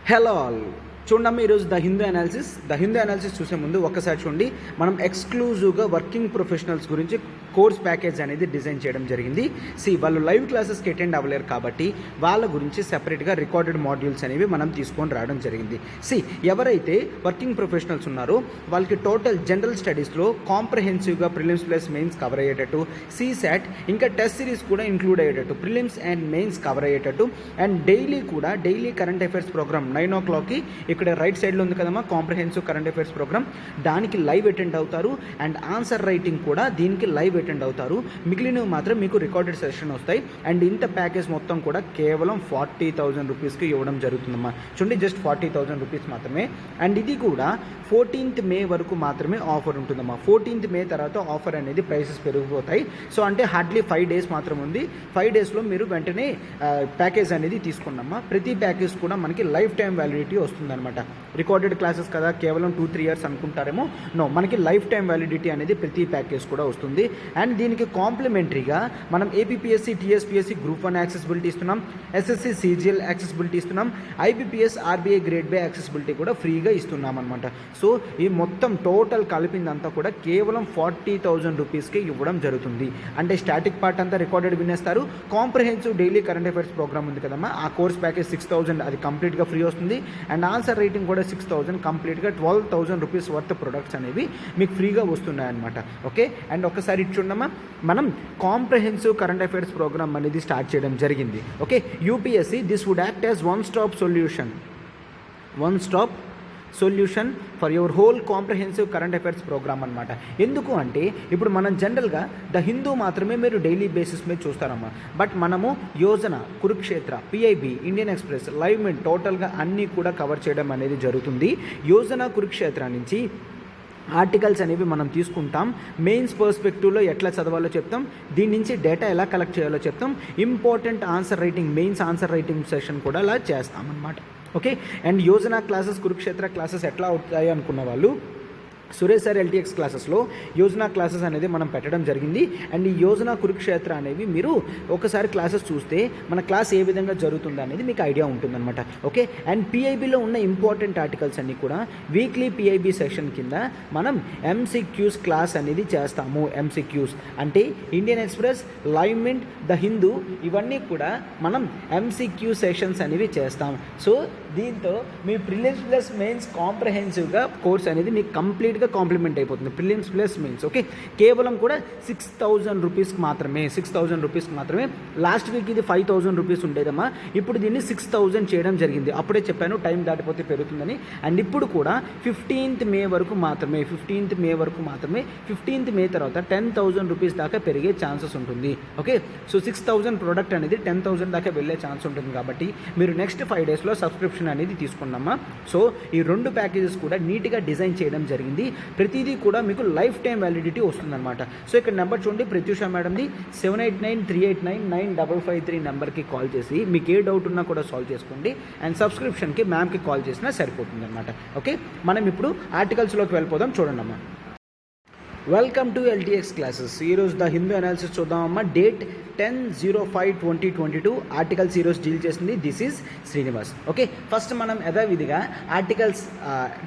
Hello all, చూడండి ఈరోజు the Hindu analysis చూసే ముందు ఒక్కసారి చూడండి. మనం ఎక్స్క్లూజివ్గా వర్కింగ్ ప్రొఫెషనల్స్ గురించి కోర్స్ ప్యాకేజ్ అనేది డిజైన్ చేయడం జరిగింది. వాళ్ళు లైవ్ క్లాసెస్కి అటెండ్ అవ్వలేరు కాబట్టి వాళ్ళ గురించి సెపరేట్గా రికార్డెడ్ మాడ్యూల్స్ అనేవి మనం తీసుకొని రావడం జరిగింది. ఎవరైతే వర్కింగ్ ప్రొఫెషనల్స్ ఉన్నారో వాళ్ళకి టోటల్ జనరల్ స్టడీస్లో కాంప్రహెన్సివ్గా ప్రిలిమ్స్ ప్లస్ మెయిన్స్ కవర్ అయ్యేటట్టు, CSAT ఇంకా టెస్ట్ సిరీస్ కూడా ఇంక్లూడ్ అయ్యేటట్టు, ప్రిలిమ్స్ అండ్ మెయిన్స్ కవర్ అయ్యేటట్టు, and daily current affairs programme 9 o'clockకి ఇక్కడ రైట్ సైడ్లో ఉంది కదమ్మా కాంప్రహెన్సివ్ కరెంట్ అఫైర్స్ ప్రోగ్రామ్, దానికి లైవ్ అటెండ్ అవుతారు. అండ్ ఆన్సర్ రైటింగ్ కూడా దీనికి లైవ్ అటెండ్ అవుతారు. మిగిలినవి మాత్రం మీకు రికార్డెడ్ సెషన్ వస్తాయి. అండ్ ఇంత ప్యాకేజ్ మొత్తం కూడా కేవలం 40,000 రూపీస్కి ఇవ్వడం జరుగుతుందమ్మా. చూడండి, జస్ట్ 40,000 రూపీస్ మాత్రమే. అండ్ ఇది కూడా 14th May వరకు మాత్రమే ఆఫర్ ఉంటుందమ్మా. 14th May తర్వాత ఆఫర్ అనేది ప్రైసెస్ పెరిగిపోతాయి. అంటే హార్డ్లీ 5 days మాత్రం ఉంది. 5 daysలో మీరు వెంటనే ప్యాకేజ్ అనేది తీసుకున్నామా. ప్రతి ప్యాకేజ్ కూడా మనకి లైఫ్ టైం వ్యాలిడిటీ వస్తుందన్నమాట. రికార్డెడ్ క్లాసెస్ కదా, కేవలం 2-3 years అనుకుంటారేమో. మనకి లైఫ్ టైం వ్యాలిడిటీ అనేది ప్రతి ప్యాకేజ్ కూడా వస్తుంది. అండ్ దీనికి కాంప్లిమెంటరీగా మనం APPSC TSPSC Group 1 యాక్సెసిబిలిటీ ఇస్తున్నాం, SSC CGL యాక్సెసిబిలిటీ ఇస్తున్నాం, IBPS RBI grade by accessibility కూడా ఫ్రీగా ఇస్తున్నాం అనమాట. ఈ మొత్తం టోటల్ కలిపిందంతా కూడా కేవలం 40,000 రూపీస్కి ఇవ్వడం జరుగుతుంది. అంటే స్టాటిక్ పార్ట్ అంతా రికార్డెడ్ వినేస్తారు. Comprehensive daily current affairs program ఉంది కదమ్మా, ఆ కోర్స్ ప్యాకేజ్ 6,000 అది కంప్లీట్గా ఫ్రీ వస్తుంది. అండ్ ఆన్సర్ రైటింగ్ కూడా 6,000 కంప్లీట్గా 12,000 రూపీస్ వర్త్ ప్రొడక్ట్స్ అనేవి మీకు ఫ్రీగా వస్తున్నాయి అనమాట. ఓకే, అండ్ ఒకసారి ఇచ్చుండమ్మా, మనం కాంప్రహెన్సివ్ కరెంట్ అఫైర్స్ ప్రోగ్రామ్ అనేది స్టార్ట్ చేయడం జరిగింది. Okay, UPSC this would act as one stop solution for your whole comprehensive current affairs programme అనమాట. ఎందుకు అంటే ఇప్పుడు మనం జనరల్గా ద హిందూ మాత్రమే మీరు డైలీ బేసిస్ మీద చూస్తారమ్మా. బట్ మనము Yojana, Kurukshetra, PIB, Indian express, live mint టోటల్గా అన్నీ కూడా కవర్ చేయడం అనేది జరుగుతుంది. యోజన, కురుక్షేత్ర నుంచి ఆర్టికల్స్ అనేవి మనం తీసుకుంటాం. మెయిన్స్ పర్స్పెక్టివ్లో ఎట్లా చదవాలో చెప్తాం, దీని నుంచి డేటా ఎలా కలెక్ట్ చేయాలో చెప్తాం. Important answer writing, mains answer writing session కూడా అలా చేస్తామన్నమాట. Okay, and Yojana classes, Kurukshetra classes ఎట్లా అవుతాయి అనుకున్న వాళ్ళు సురేష్ సార్ LTX క్లాసెస్లో యోజన క్లాసెస్ అనేది మనం పెట్టడం జరిగింది. అండ్ ఈ యోజన, కురుక్షేత్ర అనేవి మీరు ఒకసారి క్లాసెస్ చూస్తే మన క్లాస్ ఏ విధంగా జరుగుతుంది అనేది మీకు ఐడియా ఉంటుందన్నమాట. ఓకే, అండ్ PIBలో ఉన్న ఇంపార్టెంట్ ఆర్టికల్స్ అన్నీ కూడా వీక్లీ PIB సెషన్ కింద మనం MCQs క్లాస్ అనేది చేస్తాము. MCQs అంటే Indian express, live mint, the Hindu ఇవన్నీ కూడా మనం MCQ సెషన్స్ అనేవి చేస్తాం. దీంతో మీ ప్రిలిమ్స్ ప్లస్ మెయిన్స్ కాంప్రహెన్సివ్గా కోర్స్ అనేది మీకు కంప్లీట్గా కాంప్లిమెంట్ అయిపోతుంది. Prelims plus mains. ఓకే, కేవలం కూడా 6,000 రూపీస్కి మాత్రమే. 6,000 రూపీస్కి మాత్రమే. లాస్ట్ వీక్ ఇది 5,000 రూపీస్ ఉండేదమ్మా, ఇప్పుడు దీన్ని 6,000 చేయడం జరిగింది. అప్పుడే చెప్పాను టైం దాటిపోతే పెరుగుతుందని. అండ్ ఇప్పుడు కూడా 15th May వరకు మాత్రమే. 15th May తర్వాత 10,000 రూపీస్ దాకా పెరిగే ఛాన్సెస్ ఉంటుంది. ఓకే, 6,000 ప్రోడక్ట్ అనేది 10,000 దాకా వెళ్ళే ఛాన్స్ ఉంటుంది. కాబట్టి మీరు నెక్స్ట్ 5 daysలో సబ్స్క్రిప్షన్ అనేది తీసుకున్నామా. ఈ 2 ప్యాకేజెస్ కూడా నీట్గా డిజైన్ చేయడం జరిగింది. ప్రతిదీ కూడా మీకు లైఫ్ టైం వ్యాలిడిటీ వస్తుందన్నమాట. ఇక్కడ నెంబర్ చూడండి, ప్రత్యూష మేడంది 7893899553 నెంబర్కి కాల్ చేసి మీకు ఏ డౌట్ ఉన్నా కూడా సాల్వ్ చేసుకోండి. అండ్ సబ్స్క్రిప్షన్కి మ్యామ్కి కాల్ చేసినా సరిపోతుంది అనమాట. ఓకే, మనం ఇప్పుడు ఆర్టికల్స్లోకి వెళ్ళిపోదాం. చూడండి అమ్మా, వెల్కమ్ టు LTX క్లాసెస్. ఈరోజు ద హిందూ అనాలిసిస్ చూద్దామమ్మా. డేట్ 10/05/2022 ఆర్టికల్స్ ఈరోజు డీల్ చేసింది. This is Srinivas. Okay, first మనం యథావిధిగా ఆర్టికల్స్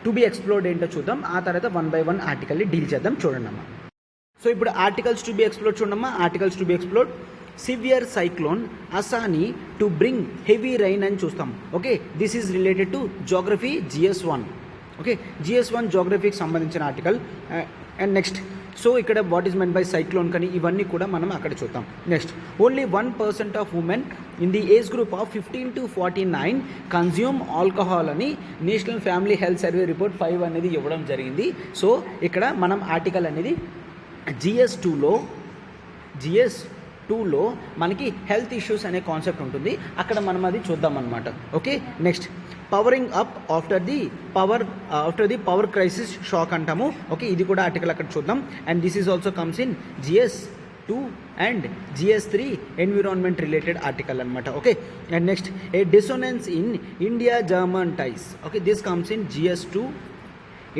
టు బి ఎక్స్ప్లోర్డ్ ఏంటో చూద్దాం. ఆ తర్వాత 1 by 1 ఆర్టికల్ని డీల్ చేద్దాం. చూడండి అమ్మా. ఇప్పుడు ఆర్టికల్స్ టు బి ఎక్స్ప్లోర్డ్ చూడమ్మా. Articles to be explored, severe cyclone Asani to bring heavy rain అని చూస్తాం. Okay, this is related to geography GS1. Okay, GS1 జోగ్రఫీకి సంబంధించిన ఆర్టికల్. అండ్ నెక్స్ట్ ఇక్కడ what is meant by cyclone కానీ ఇవన్నీ కూడా మనం అక్కడ చూద్దాం. Next, only 1% of women in the age group of 15 to 49 consume alcohol అని national family health survey report 5 అనేది ఇవ్వడం జరిగింది. ఇక్కడ మనం ఆర్టికల్ అనేది GS2లో మనకి హెల్త్ ఇష్యూస్ అనే కాన్సెప్ట్ ఉంటుంది. అక్కడ మనం అది చూద్దాం అనమాట. Okay, next, powering up after the power crisis shock అంటాము. ఓకే, ఇది కూడా ఆర్టికల్ అక్కడ చూద్దాం. And this is also comes in GS2 and GS3 environment related article అనమాట. Okay, and next, a dissonance in India German ties. Okay, this comes in GS2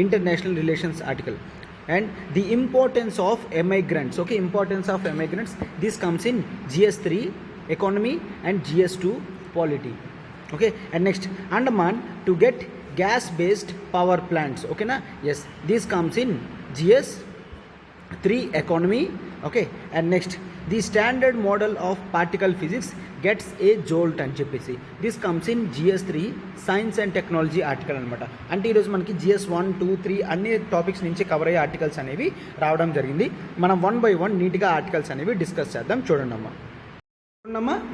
international relations article. And the importance of immigrants. Okay, importance of immigrants, this comes in GS3 economy and GS2 polity. Okay. And next Andaman to get gas based power plants. ఓకేనా? Yes, this comes in GS 3 economy. Okay. And next the standard model of particle physics gets a jolt అని చెప్పేసి this comes in GS 3 science and technology article అనమాట. అంటే ఈరోజు మనకి GS 1, 2, 3 అన్ని topics నుంచి cover అయ్యే ఆర్టికల్స్ అనేవి రావడం జరిగింది. మనం 1 by 1 నీట్గా ఆర్టికల్స్ అనేవి డిస్కస్ చేద్దాం. చూడండి అమ్మా.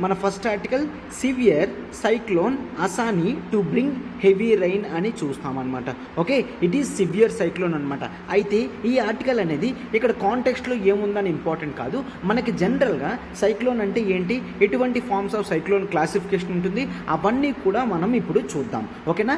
మన first article severe cyclone Asani to bring heavy rain అని చూస్తామన్నమాట. Okay, it is severe cyclone అనమాట. అయితే ఈ ఆర్టికల్ అనేది ఇక్కడ కాంటెక్స్ట్లో ఏముందని ఇంపార్టెంట్ కాదు. మనకి జనరల్గా సైక్లోన్ అంటే ఏంటి, ఎటువంటి ఫార్మ్స్ ఆఫ్ సైక్లోన్ క్లాసిఫికేషన్ ఉంటుంది, అవన్నీ కూడా మనం ఇప్పుడు చూద్దాం. ఓకేనా?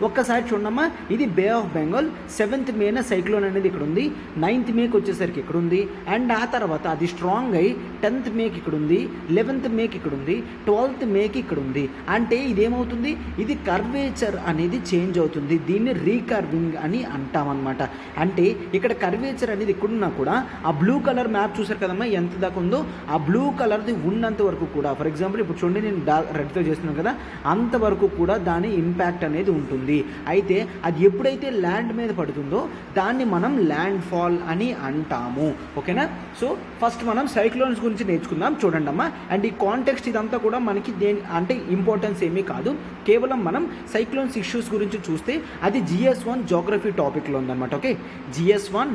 ఒక్కసారి చూడమ్మా. ఇది బే ఆఫ్ బెంగాల్ 7th మేన సైక్లోన్ అనేది ఇక్కడ ఉంది. 9th మేకి వచ్చేసరికి ఇక్కడ ఉంది. అండ్ ఆ తర్వాత అది స్ట్రాంగ్ అయ్యి 10th మేకి ఇక్కడ ఉంది. 11th మేకి ఇక్కడ ఉంది. 12th మేకి ఇక్కడ ఉంది. అంటే ఇదేమవుతుంది, ఇది కర్వేచర్ అనేది చేంజ్ అవుతుంది. దీన్ని రీకర్వింగ్ అని అంటామన్నమాట. అంటే ఇక్కడ కర్వేచర్ అనేది ఇక్కడున్నా కూడా ఆ బ్లూ కలర్ మ్యాప్ చూసారు కదమ్మా, ఎంత దాకా ఉందో ఆ బ్లూ కలర్ది ఉన్నంత వరకు కూడా, ఫర్ ఎగ్జాంపుల్ ఇప్పుడు చూడండి నేను రెడ్తో చేస్తున్నాను కదా, అంతవరకు కూడా దాని ఇంపాక్ట్ అనేది ఉంటుంది. అయితే అది ఎప్పుడైతే ల్యాండ్ మీద పడుతుందో దాన్ని మనం ల్యాండ్ ఫాల్ అని అంటాము. ఓకేనా? సో ఫస్ట్ మనం సైక్లోన్స్ గురించి నేర్చుకుందాం. చూడండి అమ్మా. అండ్ ఈ కాంటెక్స్ట్ ఇదంతా కూడా మనకి అంటే ఇంపార్టెన్స్ ఏమీ కాదు. కేవలం మనం సైక్లోన్స్ ఇష్యూస్ గురించి చూస్తే అది GS 1 జాగ్రఫీ టాపిక్లో ఉందన్నమాట. Okay, GS 1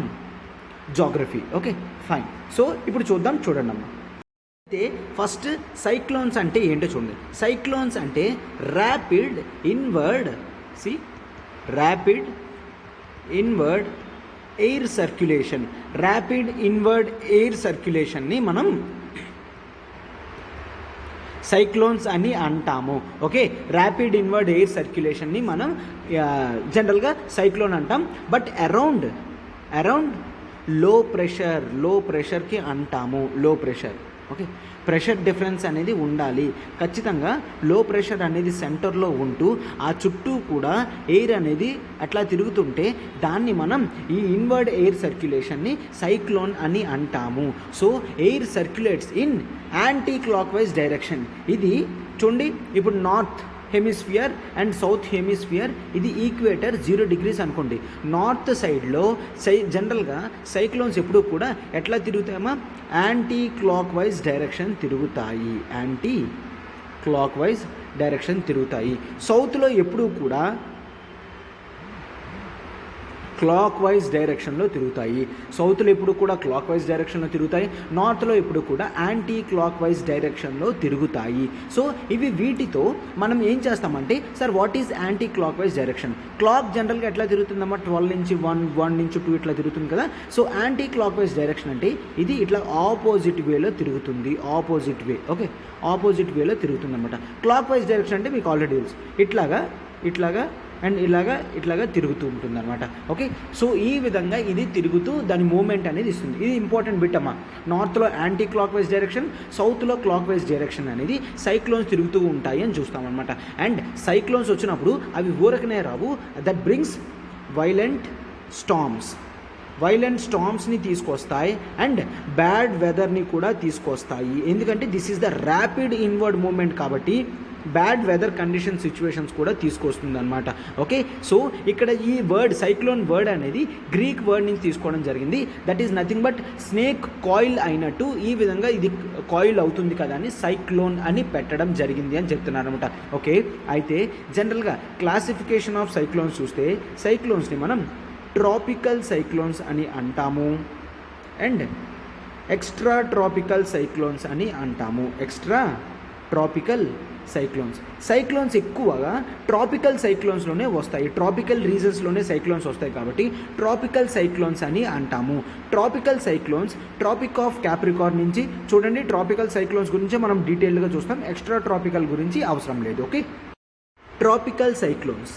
geography. Okay, fine. So ఇప్పుడు చూద్దాం. చూడండి అమ్మా. అయితే ఫస్ట్ సైక్లోన్స్ అంటే ఏంటో చూడండి. సైక్లోన్స్ అంటే rapid inward air circulation. Rapid inward air సర్క్యులేషన్ని మనం సైక్లోన్స్ అని అంటాము. ఓకే, ర్యాపిడ్ ఇన్వర్డ్ ఎయిర్ సర్క్యులేషన్ని మనం జనరల్గా సైక్లోన్ అంటాం. బట్ అరౌండ్ లో ప్రెషర్కి అంటాము. లో ప్రెషర్. ఓకే, ప్రెషర్ డిఫరెన్స్ అనేది ఉండాలి ఖచ్చితంగా. లో ప్రెషర్ అనేది సెంటర్లో ఉంటూ ఆ చుట్టూ కూడా ఎయిర్ అనేది అట్లా తిరుగుతుంటే దాన్ని మనం ఈ ఇన్వర్డ్ ఎయిర్ సర్క్యులేషన్ని సైక్లోన్ అని అంటాము. So air circulates in anti clockwise direction. ఇది చూడండి, ఇప్పుడు north hemisphere and south hemisphere, ఇది ఈక్వేటర్ 0 degrees అనుకోండి. నార్త్ సైడ్లో జనరల్గా సైక్లోన్స్ ఎప్పుడూ కూడా ఎట్లా తిరుగుతాయమ్మా, యాంటీ క్లాక్ వైజ్ డైరెక్షన్ తిరుగుతాయి. సౌత్లో ఎప్పుడూ కూడా క్లాక్ వైజ్ డైరెక్షన్లో తిరుగుతాయి. సౌత్లో ఎప్పుడు కూడా క్లాక్ వైజ్ డైరెక్షన్లో తిరుగుతాయి. నార్త్లో ఎప్పుడు కూడా యాంటీ క్లాక్ వైజ్ డైరెక్షన్లో తిరుగుతాయి. సో ఇవి వీటితో మనం ఏం చేస్తామంటే, sir what is anti clockwise direction? Clock జనరల్గా ఎట్లా తిరుగుతుందమ్మా, 12 నుంచి 1, 1 నుంచి 2 ఇట్లా తిరుగుతుంది కదా. So anti clockwise direction అంటే ఇది ఇట్లా ఆపోజిట్ వేలో తిరుగుతుంది. ఓకే, ఆపోజిట్ వేలో తిరుగుతుంది అనమాట. క్లాక్ వైజ్ డైరెక్షన్ అంటే మీకు ఆల్రెడీ తెలుసు, ఇట్లాగా అండ్ ఇట్లాగా తిరుగుతూ ఉంటుంది అనమాట. ఓకే, సో ఈ విధంగా ఇది తిరుగుతూ దాని మూమెంట్ అనేది ఇస్తుంది. ఇది ఇంపార్టెంట్ బిట్ అమ్మా. నార్త్లో యాంటీ క్లాక్ వైజ్ డైరెక్షన్, సౌత్లో క్లాక్ వైజ్ డైరెక్షన్ అనేది సైక్లోన్స్ తిరుగుతూ ఉంటాయి అని చూస్తామన్నమాట. అండ్ సైక్లోన్స్ వచ్చినప్పుడు అవి ఊరకనే రావు. దట్ బ్రింగ్స్ వైలెంట్ స్టార్మ్స్ని తీసుకొస్తాయి అండ్ బ్యాడ్ వెదర్ని కూడా తీసుకొస్తాయి. ఎందుకంటే this is the rapid inward movement కాబట్టి బ్యాడ్ వెదర్ కండిషన్ సిచ్యువేషన్స్ కూడా తీసుకొస్తుంది అనమాట. ఓకే, సో ఇక్కడ ఈ వర్డ్ సైక్లోన్ వర్డ్ అనేది గ్రీక్ వర్డ్ నుంచి తీసుకోవడం జరిగింది. That is nothing but snake coil అయినట్టు ఈ విధంగా ఇది కాయిల్ అవుతుంది కదా అని సైక్లోన్ అని పెట్టడం జరిగింది అని చెప్తున్నారు అనమాట. ఓకే, అయితే జనరల్గా క్లాసిఫికేషన్ ఆఫ్ సైక్లోన్స్ చూస్తే సైక్లోన్స్ని మనం ట్రాపికల్ సైక్లోన్స్ అని అంటాము అండ్ ఎక్స్ట్రా ట్రాపికల్ సైక్లోన్స్ అని అంటాము. సైక్లోన్స్ ఎక్కువగా ట్రాపికల్ సైక్లోన్స్లోనే వస్తాయి. ట్రాపికల్ రీజన్స్లోనే సైక్లోన్స్ వస్తాయి కాబట్టి ట్రాపికల్ సైక్లోన్స్ అని అంటాము. Tropical cyclones tropic of Capricorn నుంచి చూడండి. ట్రాపికల్ సైక్లోన్స్ గురించి మనం డీటెయిల్గా చూస్తాం. ఎక్స్ట్రా ట్రాపికల్ గురించి అవసరం లేదు. Okay, tropical cyclones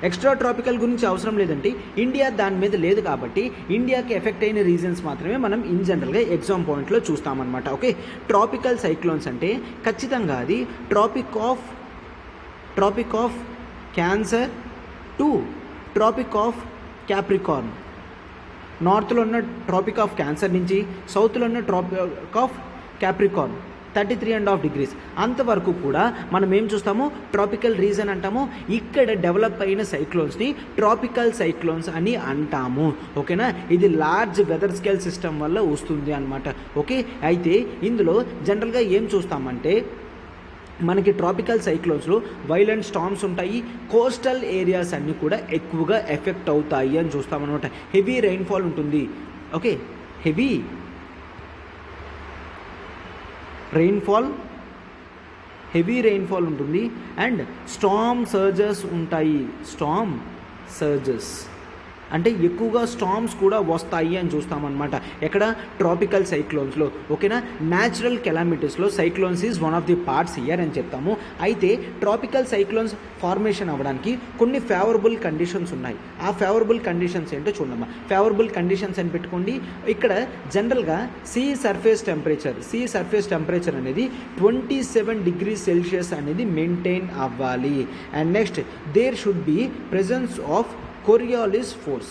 extra tropical గురించి అవసరం లేదంటే ఇండియా దాని మీద లేదు కాబట్టి ఇండియాకి ఎఫెక్ట్ అయిన రీజన్స్ మాత్రమే మనం ఇన్ జనరల్గా ఎగ్జామ్ పాయింట్లో చూస్తామన్నమాట. ఓకే, ట్రాపికల్ సైక్లోన్స్ అంటే ఖచ్చితంగా అది tropic of Cancer to tropic of Capricorn. నార్త్లో ఉన్న ట్రాపిక్ ఆఫ్ క్యాన్సర్ నుంచి సౌత్లో ఉన్న ట్రాపిక్ ఆఫ్ క్యాప్రికార్న్, 33.5 degrees అంతవరకు కూడా మనం ఏం చూస్తాము, ట్రాపికల్ రీజన్ అంటాము. ఇక్కడ డెవలప్ అయిన సైక్లోన్స్ని ట్రాపికల్ సైక్లోన్స్ అని అంటాము. ఓకేనా, ఇది లార్జ్ వెదర్ స్కేల్ సిస్టమ్ వల్ల వస్తుంది అనమాట. ఓకే, అయితే ఇందులో జనరల్గా ఏం చూస్తామంటే మనకి ట్రాపికల్ సైక్లోన్స్లో వైలెంట్ స్టార్మ్స్ ఉంటాయి, కోస్టల్ ఏరియాస్ అన్నీ కూడా ఎక్కువగా ఎఫెక్ట్ అవుతాయి అని చూస్తామన్నమాట. హెవీ రెయిన్ఫాల్ ఉంటుంది. ఓకే, హెవీ రెయిన్ఫాల్ ఉంటుంది అండ్ స్టార్మ్ సర్జెస్ ఉంటాయి. స్టార్మ్ సర్జెస్ అంటే ఎక్కువగా స్టార్మ్స్ కూడా వస్తాయి అని చూస్తామన్నమాట. ఎక్కడ, ట్రాపికల్ సైక్లోన్స్లో. ఓకేనా, న్యాచురల్ కెలామిటీస్లో cyclones is one of the parts here అని చెప్తాము. అయితే ట్రాపికల్ సైక్లోన్స్ ఫార్మేషన్ అవ్వడానికి కొన్ని ఫేవరబుల్ కండిషన్స్ ఉన్నాయి. ఆ ఫేవరబుల్ కండిషన్స్ ఏంటో చూడమ్మా. ఫేవరబుల్ కండిషన్స్ అని పెట్టుకోండి. ఇక్కడ జనరల్గా సీ సర్ఫేస్ టెంపరేచర్ అనేది 27 degrees Celsius అనేది మెయింటైన్ అవ్వాలి. And next there should be presence of coriolis force.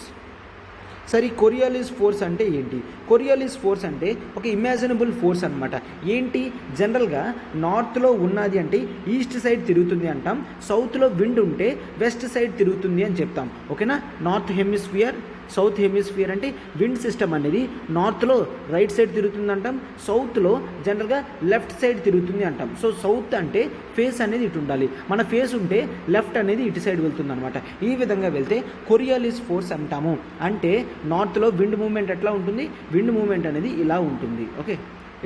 సరే, కోరియాలిస్ ఫోర్స్ అంటే ఏంటి? కోరియాలిస్ ఫోర్స్ అంటే ఒక ఇమాజినబుల్ ఫోర్స్ అనమాట. ఏంటి, జనరల్గా నార్త్లో ఉన్నది అంటే ఈస్ట్ సైడ్ తిరుగుతుంది అంటాం, సౌత్లో విండ్ ఉంటే వెస్ట్ సైడ్ తిరుగుతుంది అని చెప్తాం. ఓకేనా, నార్త్ హెమిస్ఫియర్, సౌత్ హెమిస్ఫియర్ అంటే విండ్ సిస్టమ్ అనేది నార్త్లో రైట్ సైడ్ తిరుగుతుంది అంటాం, సౌత్లో జనరల్గా లెఫ్ట్ సైడ్ తిరుగుతుంది అంటాం. సో సౌత్ అంటే ఫేస్ అనేది ఇటు ఉండాలి, మన ఫేస్ ఉంటే లెఫ్ట్ అనేది ఇటు సైడ్ వెళ్తుంది అనమాట. ఈ విధంగా వెళ్తే కోరియాలిస్ ఫోర్స్ అంటాము. అంటే నార్త్లో విండ్ మూవ్మెంట్ ఎట్లా ఉంటుంది, విండ్ మూవ్మెంట్ అనేది ఇలా ఉంటుంది. ఓకే,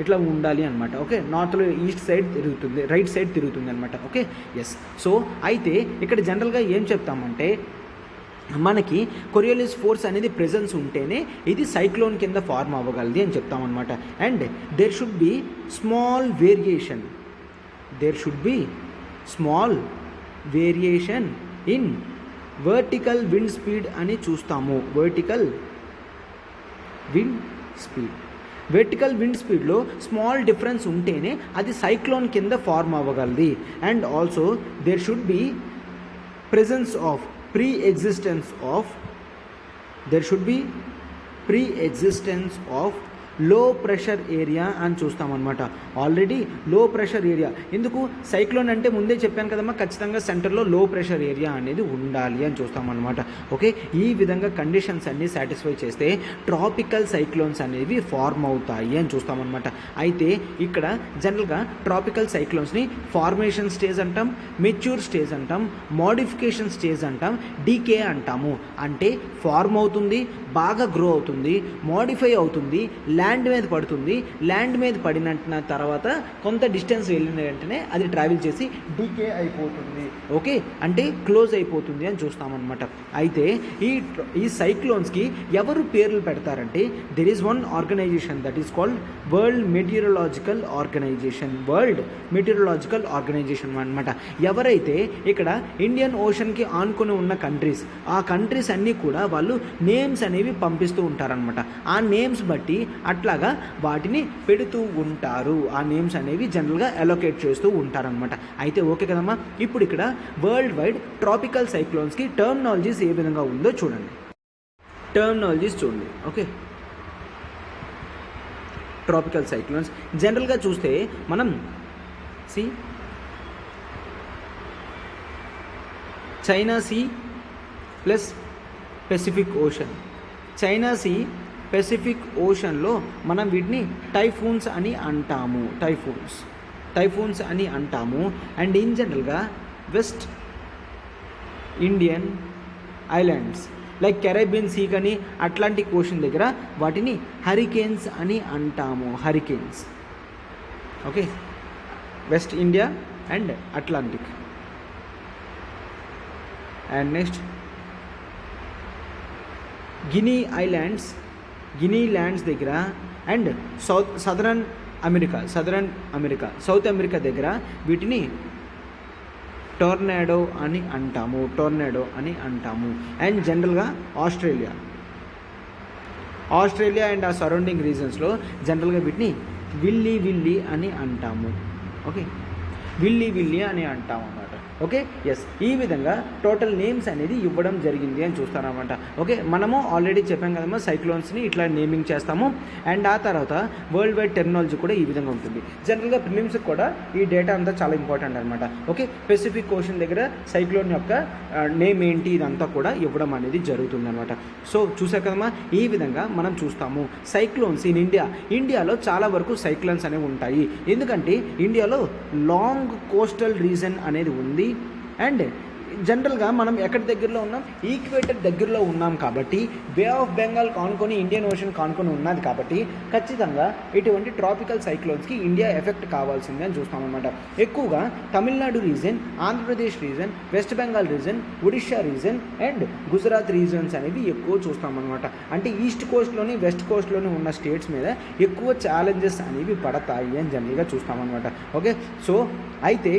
ఇట్లా ఉండాలి అనమాట. ఓకే, నార్త్లో ఈస్ట్ సైడ్ తిరుగుతుంది, రైట్ సైడ్ తిరుగుతుంది అనమాట. Okay, yes. సో అయితే ఇక్కడ జనరల్గా ఏం చెప్తామంటే మనకి కోరియాలిస్ ఫోర్స్ అనేది ప్రెజెన్స్ ఉంటేనే ఇది సైక్లోన్ కింద ఫార్మ్ అవ్వగలది అని చెప్తామన్నమాట. And there should be small variation in vertical wind speed అని చూస్తాము. వర్టికల్ విండ్ స్పీడ్లో స్మాల్ డిఫరెన్స్ ఉంటేనే అది సైక్లోన్ కింద ఫార్మ్ అవ్వగలది. And also there should be presence of pre-existence of low pressure area అని చూస్తామన్నమాట. ఆల్రెడీ లో ప్రెషర్ ఏరియా ఎందుకు, సైక్లోన్ అంటే ముందే చెప్పాను కదమ్మా, ఖచ్చితంగా సెంటర్లో లో ప్రెషర్ ఏరియా అనేది ఉండాలి అని చూస్తామన్నమాట. ఓకే, ఈ విధంగా కండిషన్స్ అన్నీ సాటిస్ఫై చేస్తే ట్రాపికల్ సైక్లోన్స్ అనేవి ఫార్మ్ అవుతాయి అని చూస్తామన్నమాట. అయితే ఇక్కడ జనరల్గా ట్రాపికల్ సైక్లోన్స్ని ఫార్మేషన్ స్టేజ్ అంటాం, మెచ్యూర్ స్టేజ్ అంటాం, మోడిఫికేషన్ స్టేజ్ అంటాం, డీకే అంటాము. అంటే ఫార్మ్ అవుతుంది, బాగా గ్రో అవుతుంది, మోడిఫై అవుతుంది, ల్యాండ్ మీద పడుతుంది, ల్యాండ్ మీద పడిన తర్వాత కొంత డిస్టెన్స్ వెళ్ళిన వెంటనే అది ట్రావెల్ చేసి డీకే అయిపోతుంది. ఓకే, అంటే క్లోజ్ అయిపోతుంది అని చూస్తామన్నమాట. అయితే ఈ సైక్లోన్స్కి ఎవరు పేర్లు పెడతారంటే there is one organization that is called world meteorological organization అనమాట. ఎవరైతే ఇక్కడ ఇండియన్ ఓషన్కి ఆనుకుని ఉన్న కంట్రీస్, ఆ కంట్రీస్ అన్నీ కూడా వాళ్ళు నేమ్స్ అనేవి పంపిస్తూ ఉంటారనమాట. ఆ నేమ్స్ బట్టి అట్లాగా వాటిని పెడుతూ ఉంటారు. ఆ నేమ్స్ అనేవి జనరల్గా అలొకేట్ చేస్తూ ఉంటారనమాట. అయితే ఓకే కదమ్మా, ఇప్పుడు ఇక్కడ వరల్డ్ వైడ్ ట్రాపికల్ సైక్లోన్స్కి టర్మినాలజీస్ ఏ విధంగా ఉందో చూడండి. ఓకే, ట్రాపికల్ సైక్లోన్స్ జనరల్గా చూస్తే మనం China sea plus pacific ocean. China sea, pacific ఓషన్లో మనం వీటిని టైఫూన్స్ అని అంటాము. అండ్ ఇన్ జనరల్గా West Indian islands like Caribbean sea కానీ అట్లాంటిక్ ఓషన్ దగ్గర వాటిని హరికేన్స్ అని అంటాము. Okay, West India and Atlantic. And next Guinea lands దగ్గర అండ్ సౌత్ అమెరికా దగ్గర వీటిని టోర్నాడో అని అంటాము. అండ్ జనరల్గా ఆస్ట్రేలియా అండ్ ఆ సరౌండింగ్ రీజన్స్లో జనరల్గా వీటిని విల్లీ అని అంటాము. ఓకే, విల్లీ అని అంటాము అన్నమాట. ఓకే, ఎస్, ఈ విధంగా టోటల్ నేమ్స్ అనేది ఇవ్వడం జరిగింది అని చూస్తారనమాట. ఓకే, మనము ఆల్రెడీ చెప్పాం కదమ్మా సైక్లోన్స్ని ఇట్లా నేమింగ్ చేస్తాము. అండ్ ఆ తర్వాత వరల్డ్ వైడ్ టెర్మినాలజీ కూడా ఈ విధంగా ఉంటుంది. జనరల్గా ప్రిలిమ్స్కి కూడా ఈ డేటా అంతా చాలా ఇంపార్టెంట్ అనమాట. ఓకే, పెసిఫిక్ ఓషన్ దగ్గర సైక్లోన్ యొక్క నేమ్ ఏంటి ఇదంతా కూడా ఇవ్వడం అనేది జరుగుతుంది అనమాట. సో చూసారు కదమ్మా, ఈ విధంగా మనం చూస్తాము సైక్లోన్స్ ఇన్ ఇండియాలో చాలా వరకు సైక్లోన్స్ అనేవి ఉంటాయి. ఎందుకంటే ఇండియాలో లాంగ్ కోస్టల్ రీజన్ అనేది ఉంది. అండ్ జనరల్గా మనం ఎక్కడి దగ్గరలో ఉన్నాం, ఈక్వేటర్ దగ్గరలో ఉన్నాం కాబట్టి బే ఆఫ్ బెంగాల్ కానుకొని ఇండియన్ ఓషన్ కానుకొని ఉన్నది కాబట్టి ఖచ్చితంగా ఇటువంటి ట్రాపికల్ సైక్లోన్స్కి ఇండియా ఎఫెక్ట్ కావాల్సిందే అని చూస్తామన్నమాట. ఎక్కువగా Tamil Nadu reason, Andhra Pradesh reason, west Bengal reason, Odisha reason and Gujarat reasons అనేవి ఎక్కువ చూస్తామన్నమాట. అంటే ఈస్ట్ కోస్ట్లోని వెస్ట్ కోస్ట్లోని ఉన్న స్టేట్స్ మీద ఎక్కువ ఛాలెంజెస్ అనేవి పడతాయి అని జనరల్గా చూస్తామన్నమాట. ఓకే, సో అయితే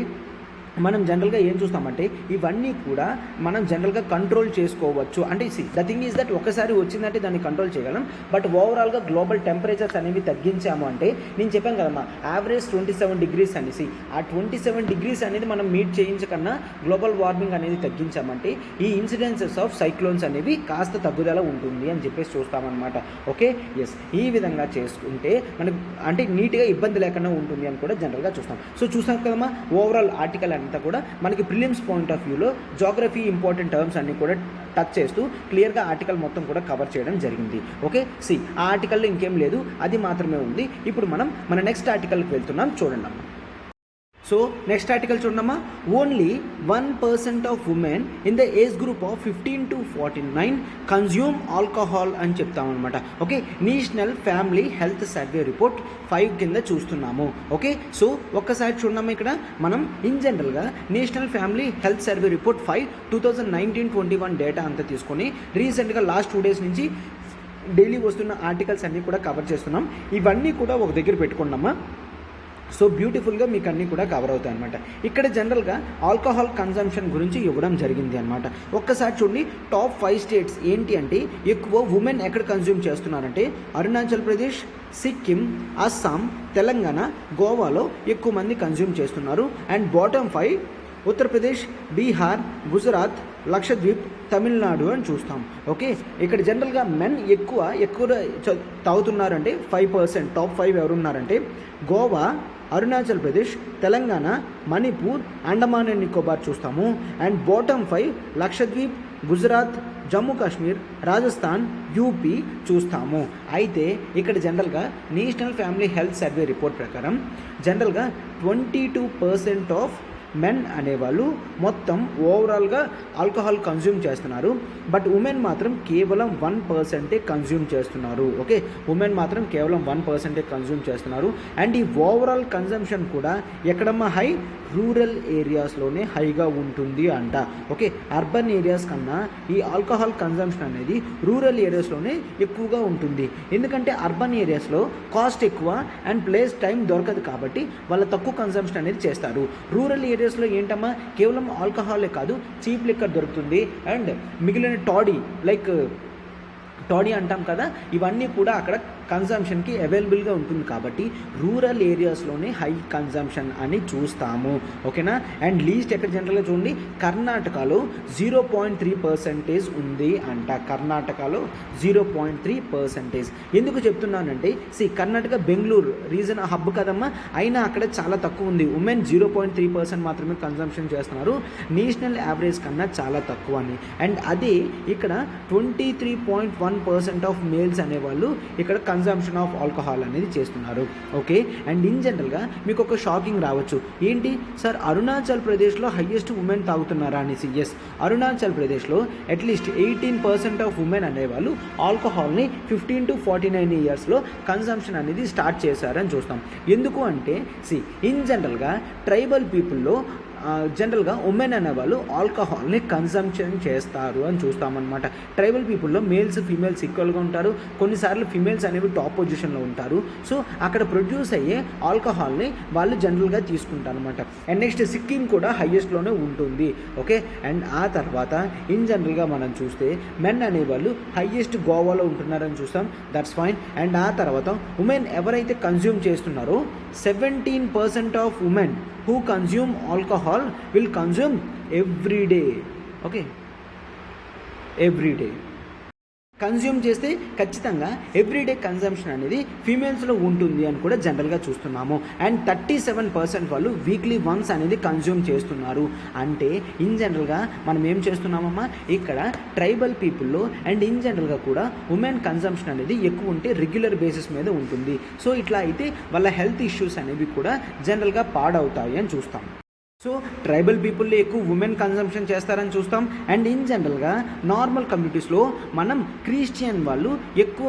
మనం జనరల్గా ఏం చూస్తామంటే ఇవన్నీ కూడా మనం జనరల్గా కంట్రోల్ చేసుకోవచ్చు. అంటే ద థింగ్ ఈజ్ దట్ ఒకసారి వచ్చిందంటే దాన్ని కంట్రోల్ చేయగలం. బట్ ఓవరాల్గా గ్లోబల్ టెంపరేచర్స్ అనేవి తగ్గించాము అంటే నేను చెప్పాను కదమ్మా యావరేజ్ 27 degrees అనేసి, ఆ 27 degrees అనేది మనం మీట్ చేయించకన్నా గ్లోబల్ వార్మింగ్ అనేది తగ్గించామంటే ఈ ఇన్సిడెన్సెస్ ఆఫ్ సైక్లోన్స్ అనేవి కాస్త తగ్గుదల ఉంటుంది అని చెప్పేసి చూస్తామన్నమాట. ఓకే, ఎస్, ఈ విధంగా చేసుకుంటే మనకి అంటే నీట్గా ఇబ్బంది లేకుండా ఉంటుంది అని కూడా జనరల్గా చూస్తాం. సో చూసాం కదమ్మా ఓవరాల్ ఆర్టికల్ అంతా కూడా మనకి ప్రిలిమ్స్ పాయింట్ ఆఫ్ వ్యూలో జాగ్రఫీ ఇంపార్టెంట్ టర్మ్స్ అన్ని కూడా టచ్ చేస్తూ క్లియర్గా ఆర్టికల్ మొత్తం కూడా కవర్ చేయడం జరిగింది. ఓకే, ఆ ఆర్టికల్లో ఇంకేం లేదు, అది మాత్రమే ఉంది. ఇప్పుడు మనం మన నెక్స్ట్ ఆర్టికల్కి వెళ్తున్నాం, చూడండి అమ్మా. సో నెక్స్ట్ ఆర్టికల్ చూడమ్మా, only 1% of women in the age group of 15 to 49 consume alcohol అని చెప్తామన్నమాట. Okay, national family health survey report 5 కింద చూస్తున్నాము. ఓకే, సో ఒక్కసారి చూడమ్మా, ఇక్కడ మనం ఇన్ జనరల్గా national family health survey report 5 2019-21 data అంతా తీసుకొని రీసెంట్గా లాస్ట్ 2 days నుంచి డైలీ వస్తున్న ఆర్టికల్స్ అన్నీ కూడా కవర్ చేస్తున్నాం. ఇవన్నీ కూడా ఒక దగ్గర పెట్టుకున్నామా. సో బ్యూటిఫుల్గా మీకు అన్నీ కూడా కవర్ అవుతాయి అనమాట. ఇక్కడ జనరల్గా ఆల్కహాల్ కన్జంప్షన్ గురించి ఇవ్వడం జరిగింది అనమాట. ఒక్కసారి చూడండి, టాప్ 5 స్టేట్స్ ఏంటి అంటే ఎక్కువ ఉమెన్ ఎక్కడ కన్జ్యూమ్ చేస్తున్నారంటే అరుణాచల్ ప్రదేశ్, సిక్కిం, అస్సాం, తెలంగాణ, గోవాలో ఎక్కువ మంది కన్జ్యూమ్ చేస్తున్నారు. అండ్ బాటమ్ 5 ఉత్తరప్రదేశ్, బీహార్, గుజరాత్, లక్షద్వీప్, తమిళనాడు అని చూస్తాం. ఓకే, ఇక్కడ జనరల్గా మెన్ ఎక్కువ తాగుతున్నారంటే 5%. టాప్ 5 ఎవరున్నారంటే గోవా, అరుణాచల్ ప్రదేశ్, తెలంగాణ, మణిపూర్, అండమాన్ అండ్ నికోబార్ చూస్తాము. And bottom 5 Lakshadweep, Gujarat, Jammu Kashmir, Rajasthan, UP చూస్తాము. అయితే ఇక్కడ జనరల్గా national family health survey report ప్రకారం జనరల్గా 22% ఆఫ్ మెన్ అనేవాళ్ళు మొత్తం ఓవరాల్గా ఆల్కహాల్ కన్జ్యూమ్ చేస్తున్నారు. బట్ ఉమెన్ మాత్రం కేవలం 1% కన్జ్యూమ్ చేస్తున్నారు. ఓకే, ఉమెన్ మాత్రం కేవలం 1% కన్జ్యూమ్ చేస్తున్నారు. అండ్ ఈ ఓవరాల్ కన్జంప్షన్ కూడా ఎక్కడమ్మా హై, రూరల్ ఏరియాస్లోనే హైగా ఉంటుంది అంట. ఓకే, అర్బన్ ఏరియాస్ కన్నా ఈ ఆల్కహాల్ కన్జంప్షన్ అనేది రూరల్ ఏరియాస్లోనే ఎక్కువగా ఉంటుంది. ఎందుకంటే అర్బన్ ఏరియాస్లో కాస్ట్ ఎక్కువ అండ్ ప్లేస్ టైం దొరకదు కాబట్టి వాళ్ళ తక్కువ కన్జంప్షన్ అనేది చేస్తారు. రూరల్ ఏరియాస్లో ఏంటమ్మా కేవలం ఆల్కహాలే కాదు, చీప్ లిక్కర్ దొరుకుతుంది అండ్ మిగిలిన టాడీ అంటాం కదా, ఇవన్నీ కూడా అక్కడ కన్జంప్షన్కి అవైలబుల్గా ఉంటుంది కాబట్టి రూరల్ ఏరియాస్లోనే హై కన్జంప్షన్ అని చూస్తాము. ఓకేనా, అండ్ లీస్ట్ ఎక్కడ జనరల్గా చూడండి కర్ణాటకలో 0.3% ఉంది అంట. కర్ణాటకలో 0.3%. ఎందుకు చెప్తున్నానంటే కర్ణాటక బెంగళూరు రీజన్ హబ్ కదమ్మా, అయినా అక్కడ చాలా తక్కువ ఉంది. ఉమెన్ 0.3% మాత్రమే కన్జంప్షన్ చేస్తున్నారు, నేషనల్ యావరేజ్ కన్నా చాలా తక్కువ అని. అండ్ అదే ఇక్కడ 23.1% ఆఫ్ మేల్స్ అనేవాళ్ళు ఇక్కడ కన్జంప్షన్ ఆఫ్ ఆల్కహాల్ అనేది చేస్తున్నారు. ఓకే, అండ్ ఇన్ జనరల్గా మీకు ఒక షాకింగ్ రావచ్చు, ఏంటి సార్ అరుణాచల్ ప్రదేశ్లో హయ్యెస్ట్ ఉమెన్ తాగుతున్నారా అనేసి. ఎస్, అరుణాచల్ ప్రదేశ్లో అట్లీస్ట్ 18% ఆఫ్ ఉమెన్ అనేవాళ్ళు ఆల్కహాల్ని 15 to 49 ఇయర్స్లో కన్జంప్షన్ అనేది స్టార్ట్ చేశారని చూస్తాం. ఎందుకు అంటే ఇన్ జనరల్గా ట్రైబల్ పీపుల్లో జనరల్గా ఉమెన్ అనేవాళ్ళు ఆల్కహాల్ని కన్జంప్షన్ చేస్తారు అని చూస్తామన్నమాట. ట్రైబల్ పీపుల్లో మేల్స్ ఫీమేల్స్ ఈక్వల్గా ఉంటారు, కొన్నిసార్లు ఫీమేల్స్ అనేవి టాప్ పొజిషన్లో ఉంటారు. సో అక్కడ ప్రొడ్యూస్ అయ్యే ఆల్కహాల్ని వాళ్ళు జనరల్గా తీసుకుంటారు అనమాట. అండ్ నెక్స్ట్ సిక్కిం కూడా హైయెస్ట్లోనే ఉంటుంది. ఓకే, అండ్ ఆ తర్వాత ఇన్ జనరల్గా మనం చూస్తే మెన్ అనేవాళ్ళు హైయెస్ట్ గోవాలో ఉంటున్నారని చూస్తాం, దట్స్ ఫైన్. అండ్ ఆ తర్వాత ఉమెన్ ఎవరైతే కన్జ్యూమ్ చేస్తున్నారో 17% of women who consume alcohol will consume every day. Okay, every day consume చేస్తే ఖచ్చితంగా ఎవ్రీడే కన్జంప్షన్ అనేది ఫీమేల్స్లో ఉంటుంది అని కూడా జనరల్గా చూస్తున్నాము. అండ్ 37% వాళ్ళు వీక్లీ వన్స్ అనేది కన్జ్యూమ్ చేస్తున్నారు. అంటే ఇన్ జనరల్గా మనం ఏం చేస్తున్నామమ్మా, ఇక్కడ ట్రైబల్ పీపుల్లో అండ్ ఇన్ జనరల్గా కూడా ఉమెన్ కన్జంప్షన్ అనేది ఎక్కువ ఉంటే రెగ్యులర్ బేసిస్ మీద ఉంటుంది. సో ఇట్లా అయితే వాళ్ళ హెల్త్ ఇష్యూస్ అనేవి కూడా జనరల్గా పాడవుతాయి అని చూస్తాం. సో ట్రైబల్ పీపుల్లో ఎక్కువ ఉమెన్ కన్జంప్షన్ చేస్తారని చూస్తాం. అండ్ ఇన్ జనరల్గా నార్మల్ కమ్యూనిటీస్లో మనం క్రిస్టియన్ వాళ్ళు ఎక్కువ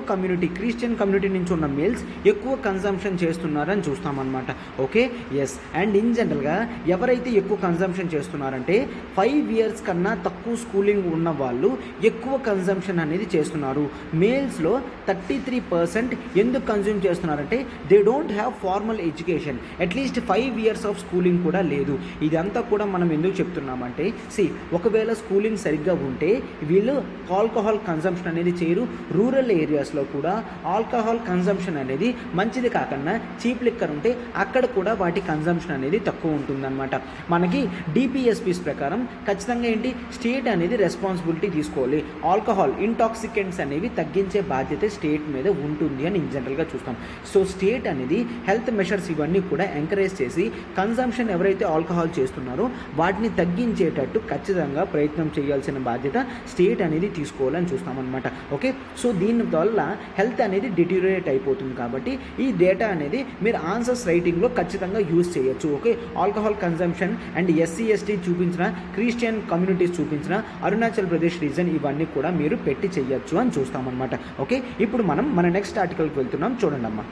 క్రిస్టియన్ కమ్యూనిటీ నుంచి ఉన్న మేల్స్ ఎక్కువ కన్జంప్షన్ చేస్తున్నారని చూస్తాం అనమాట. Okay, yes. అండ్ ఇన్ జనరల్గా ఎవరైతే ఎక్కువ కన్జంప్షన్ చేస్తున్నారంటే 5 years కన్నా తక్కువ స్కూలింగ్ ఉన్న వాళ్ళు ఎక్కువ కన్జంప్షన్ అనేది చేస్తున్నారు. మేల్స్లో 33% ఎందుకు కన్జ్యూమ్ చేస్తున్నారంటే they don't have formal education, at least 5 years of schooling కూడా లేదు. ఇదంతా కూడా మనం ఎందుకు చెప్తున్నామంటే ఒకవేళ స్కూలింగ్ సరిగ్గా ఉంటే వీళ్ళు ఆల్కహాల్ కన్జంప్షన్ అనేది చేయరు. రూరల్ ఏరియాస్లో కూడా ఆల్కహాల్ కన్జంప్షన్ అనేది మంచిది కాకుండా చీప్ లిక్కర్ ఉంటే అక్కడ కూడా వాటి కన్జంప్షన్ అనేది తక్కువ ఉంటుందన్నమాట. మనకి డిపిఎస్పీస్ ప్రకారం ఖచ్చితంగా ఏంటి, స్టేట్ అనేది రెస్పాన్సిబిలిటీ తీసుకోవాలి. ఆల్కహాల్ ఇంటాక్సికెంట్స్ అనేవి తగ్గించే బాధ్యత స్టేట్ మీద ఉంటుంది అని జనరల్గా చూస్తాం. సో స్టేట్ అనేది హెల్త్ మెషర్స్ ఇవన్నీ కూడా ఎంకరేజ్ చేసి కన్జంప్షన్ ఎవరైతే ఆల్కహాల్ చేస్తున్నారో వాటిని తగ్గించేటట్టు ఖచ్చితంగా ప్రయత్నం చేయాల్సిన బాధ్యత స్టేట్ అనేది తీసుకోవాలని చూస్తామన్నమాట. ఓకే, సో దీనివల్ల హెల్త్ అనేది డిటీరియేట్ అయిపోతుంది. కాబట్టి ఈ డేటా అనేది మీరు ఆన్సర్స్ రైటింగ్లో ఖచ్చితంగా యూజ్ చేయొచ్చు. Okay, alcohol consumption and SC ST చూపించిన, క్రిస్టియన్ కమ్యూనిటీస్ చూపించిన, అరుణాచల్ ప్రదేశ్ రీజన్ ఇవన్నీ కూడా మీరు పెట్టి చేయొచ్చు అని చూస్తామన్నమాట. ఓకే, ఇప్పుడు మనం మన నెక్స్ట్ ఆర్టికల్కి వెళ్తున్నాం. చూడండి అమ్మా,